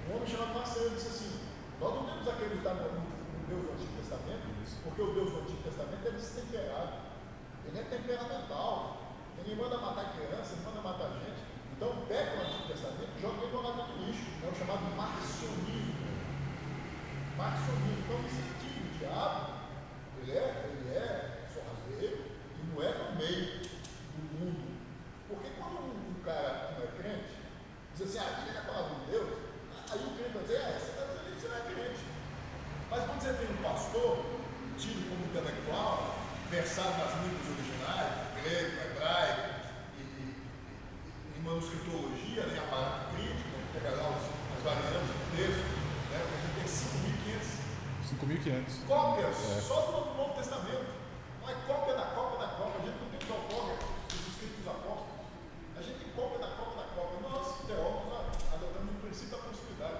Um homem chamado Marcião disse assim: nós não temos que acreditar no Deus do Antigo Testamento, porque o Deus do Antigo Testamento é destemperado. Ele é temperamental. Ele manda matar criança, ele manda matar gente. Então pega o Antigo Testamento e joga ele no lado do lixo. É o chamado marcionismo. Então isso é antigo. O diabo, ele é sorrateiro e não é no meio do mundo. Porque quando um cara que não é crente diz assim, a Bíblia é a palavra de Deus, aí o crente vai dizer, você está dizendo que você não é crente. Mas quando você tem um pastor, tido como intelectual, versado nas línguas originais, grego, hebraico, e manuscritologia, né, aparato crítico, pegar lá as variantes do texto, né, a gente tem 5.500 cópias só do Novo Testamento. Não é cópia da cópia. A gente não tem que autógrafos dos escritos dos apóstolos. A gente tem cópia da cópia. Nós, teólogos, adotamos o princípio da possibilidade.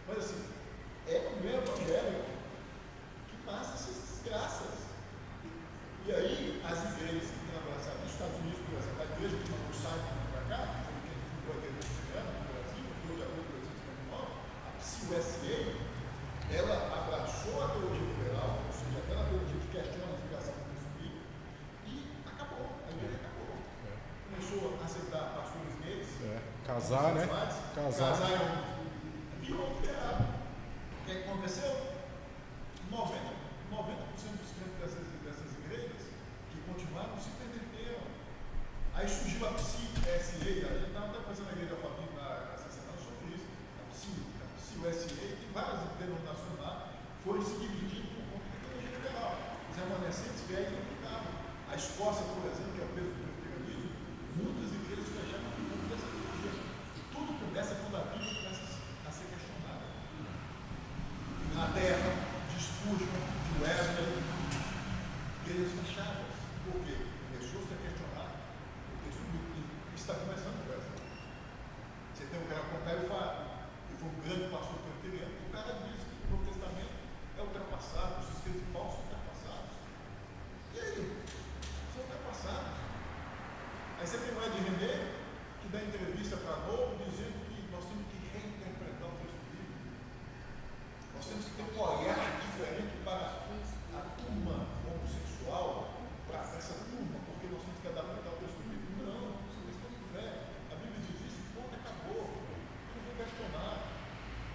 Mas assim, é o meu evangelho que passa essas graças. E aí, as igrejas que têm abraçado nos Estados Unidos, por exemplo, a igreja que mandou o Simon para cá, que foi quem fundou a igreja cristiana no Brasil, em 2 de abril de 1859, a PSI-USA, ela abraçou a teologia liberal, ou seja, aquela teologia que questiona a ficação do texto bíblico, e acabou. A igreja acabou. Começou a aceitar pastores gays, casar, né? Casar virou liberal. O que aconteceu? 90% dos crentes dessas igrejas que continuaram se perderam. Aí surgiu a PSI-USA, a gente estava até pensando na igreja Alphaville essa semana sobre isso. A PSI-USA, tem várias denominações lá, foram se dividindo por conta da teologia liberal. Os remanescentes velhos não ficavam. A Escócia, por exemplo, que é o peso do presbiterianismo, muitas igrejas fecharam por conta dessa teologia. Tudo começa quando a Bíblia começa a ser questionada. Na terra, de Spurgeon, de Wesley, igrejas fechadas. Por quê? Começou-se a questionar o texto bíblico. Isso está começando no Brasil. Você tem um cara como Caio Fábio, que foi um grande pastor presbiteriano. O cara diz que o Novo Testamento é ultrapassado, os escritos de Paulo são ultrapassados. E aí? São ultrapassados. Aí você tem o Ed René, que dá entrevista para a Globo, dizendo que nós temos que reinterpretar o texto bíblico. Nós temos que ter um olhar diferente para a turma homossexual, para essa turma, porque nós temos que adaptar o texto bíblico. Não, isso é questão de fé. A Bíblia diz isso, ponto, acabou. Não vou questionar.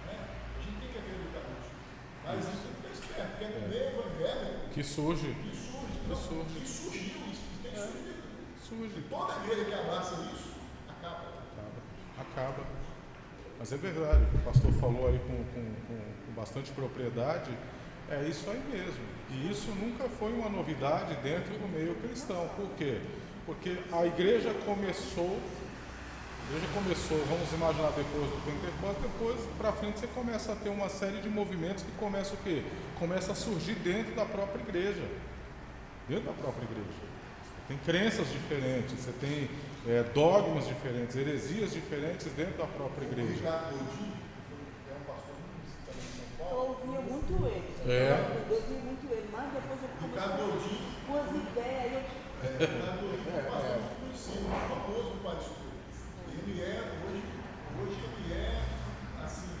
Né? A gente tem que acreditar nisso. Mas a gente tem que ter esperto, porque é no meio evangélico que surge. Que surgiu isso, que tem surgido. Surge. Toda igreja que abraça isso, Acaba. Mas é verdade, o que o pastor falou aí com bastante propriedade, é isso aí mesmo. E isso nunca foi uma novidade dentro do meio cristão. Por quê? Porque a igreja começou, vamos imaginar depois do Pentecostes, depois para frente você começa a ter uma série de movimentos que começa o quê? Começa a surgir dentro da própria igreja. Tem crenças diferentes, você tem dogmas diferentes, heresias diferentes dentro da própria igreja. Ricardo Godinho, que é um pastor também em São Paulo. Eu ouvia muito ele. Mas depois eu comecei Ricardo Godinho. com as ideias. Ricardo Godinho é um pastor muito conhecido, muito famoso no país todo. Hoje ele é, assim,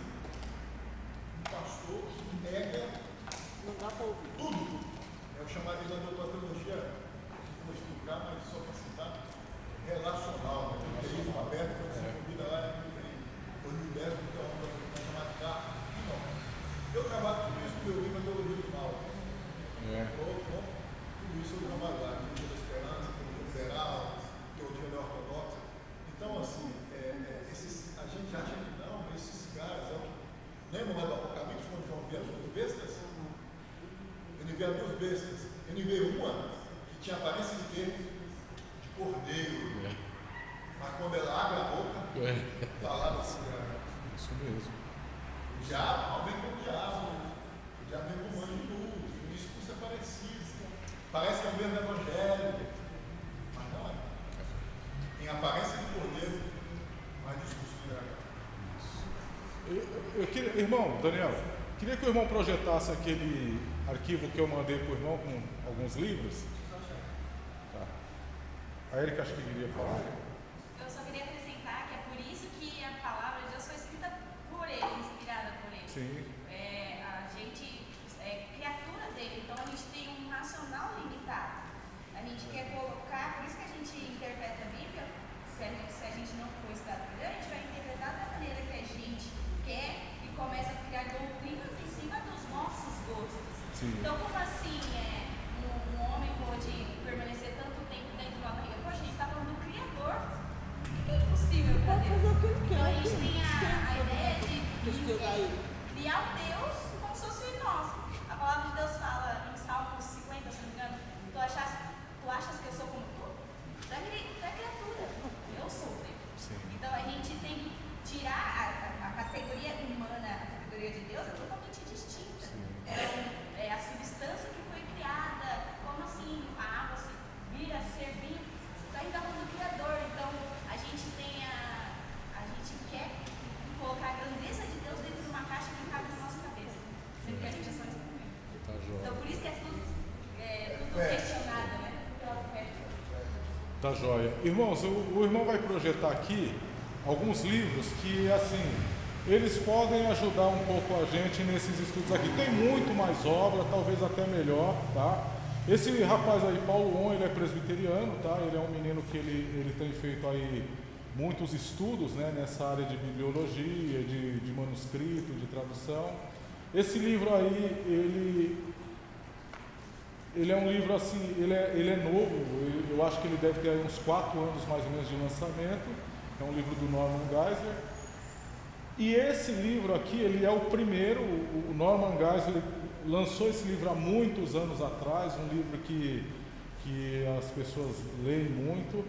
um pastor que nega Não dá para ouvir. tudo. É o chamado de doutor teologia, vou explicar, mas só para citar. relacional, né? O teísmo aberto foi desenvolvido lá em 2010, porque é uma coisa chamada carta. Não. Eu trabalho tudo isso no meu livro, a teologia do mal. Tudo isso eu trabalho lá, teologia da esperança, teologia liberal, teologia ortodoxa. Então, assim, a gente acha que não, esses caras, lembra lá do Apocalipse, quando João via as duas bestas? Ele vê as duas bestas. Ele vê uma que tinha aparência de quê? De cordeiro. Mas quando ela abre a boca, falava assim, Isso mesmo. o diabo vem com o diabo, o diabo vem com o anjo de luz, o discurso é parecido. Parece que é o mesmo evangelho, mas não é. Em aparência de cordeiro, mas discurso de dragão. Irmão, Daniel, queria que o irmão projetasse aquele arquivo que eu mandei para o irmão com alguns livros. Tá. A Erika acho que queria falar. Eu só queria acrescentar que é por isso que a palavra de Deus foi escrita por ele, inspirada por ele. Sim. A gente é criatura dele, então a gente tem um racional limitado. A gente quer colocar, por isso que a gente interpreta a Bíblia, se a gente não for estudado por Deus, a gente vai interpretar da maneira que a gente quer e começa a criar doutrinas em cima dos nossos gostos. Sim. Então, como assim um homem pode permanecer tanto tempo dentro de uma barriga? Poxa, a gente está falando do Criador. O que é impossível para Pode Deus? fazer o que ele Então, a quer. gente tem a ideia de Estudar ele. criar o Deus como se fosse nós. A palavra de Deus fala em Salmos 50, se não me engano, tu achas que eu sou como tu? Tu é criatura. Eu sou Deus. Sim. Então, a gente tem que tirar a categoria humana, a categoria de Deus é totalmente distinta. Então, a substância que foi criada, como assim a água se vira ser vinho, você está ainda falando do Criador. Então, a gente quer colocar a grandeza de Deus dentro de uma caixa que cabe na nossa cabeça, sendo que a gente é só instrumento. Tá joia. Então, por isso que é tudo questionado, né? Pela fé. Tá joia. Irmãos, o irmão vai projetar aqui alguns livros que, assim, eles podem ajudar um pouco a gente nesses estudos aqui. Tem muito mais obra, talvez até melhor, tá? Esse rapaz aí, Paulo On, ele é presbiteriano, tá? Ele é um menino que ele tem feito aí muitos estudos, né, nessa área de bibliologia, de manuscrito, de tradução. Esse livro aí, ele é um livro assim, ele é novo, eu acho que ele deve ter aí uns 4 anos mais ou menos de lançamento. É um livro do Norman Geisler. E esse livro aqui, ele é o primeiro, o Norman Geisler lançou esse livro há muitos anos atrás, um livro que as pessoas leem muito,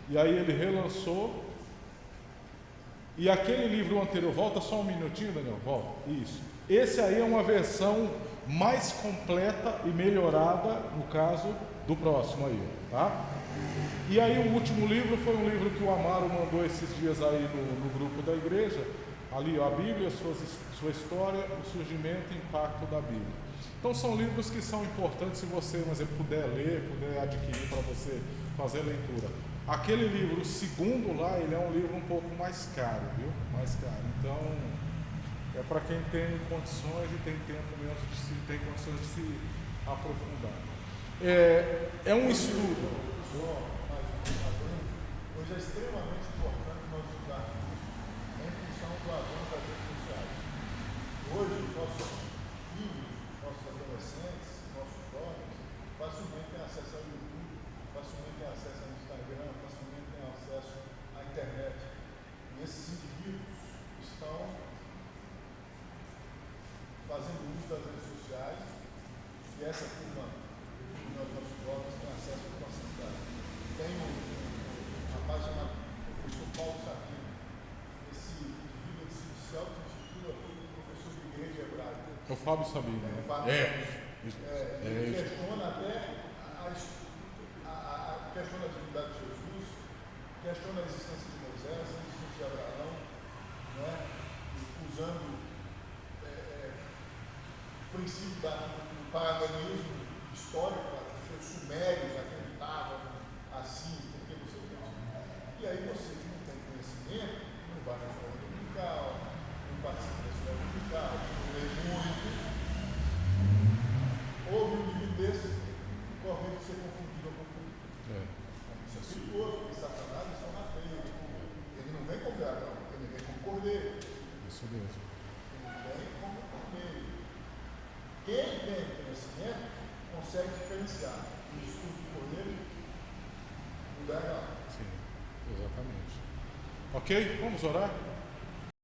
e aí ele relançou. E aquele livro anterior, volta só um minutinho, Daniel, volta, isso. Esse aí é uma versão mais completa e melhorada, no caso do próximo aí, tá? E aí o último livro foi um livro que o Amaro mandou esses dias aí no grupo da igreja, ali ó, a Bíblia, sua história, o surgimento e impacto da Bíblia. Então são livros que são importantes se você, por exemplo, puder ler, puder adquirir para você fazer a leitura. Aquele livro, o segundo lá, ele é um livro um pouco mais caro, viu? Mais caro. Então, é para quem tem condições e tem tempo mesmo, tem condições de se aprofundar. É um estudo. Hoje é extremamente importante nós estudarmos em função do avanço das redes sociais. Hoje, nossos filhos, nossos adolescentes, nossos jovens, facilmente têm acesso ao YouTube, facilmente têm acesso ao Instagram, facilmente têm acesso à internet. E esses indivíduos estão fazendo uso das redes sociais e essa turma, os nossos jovens, têm acesso com facilidade. Tem um rapaz chamado professor Paulo Sabino. Esse indivíduo se auto-intitula professor de igreja hebraica. É o Fábio Sabino, né? Ele questiona até questiona a divindade de Jesus, questiona a existência de Moisés, a existência de Abraão, né? Usando o princípio do paganismo histórico, os sumérios acreditavam assim, porque você tem. E aí você que não tem conhecimento, não vai na escola dominical, não participa da escola dominical, não lê muito, houve um indivíduo desse correndo de ser confundido ou confundido. Isso é perigoso, porque Satanás Isso mesmo. Ele vem como um meio. Quem tem conhecimento consegue diferenciar o discurso do Cordeiro do da errado. Sim, exatamente. Ok? Vamos orar?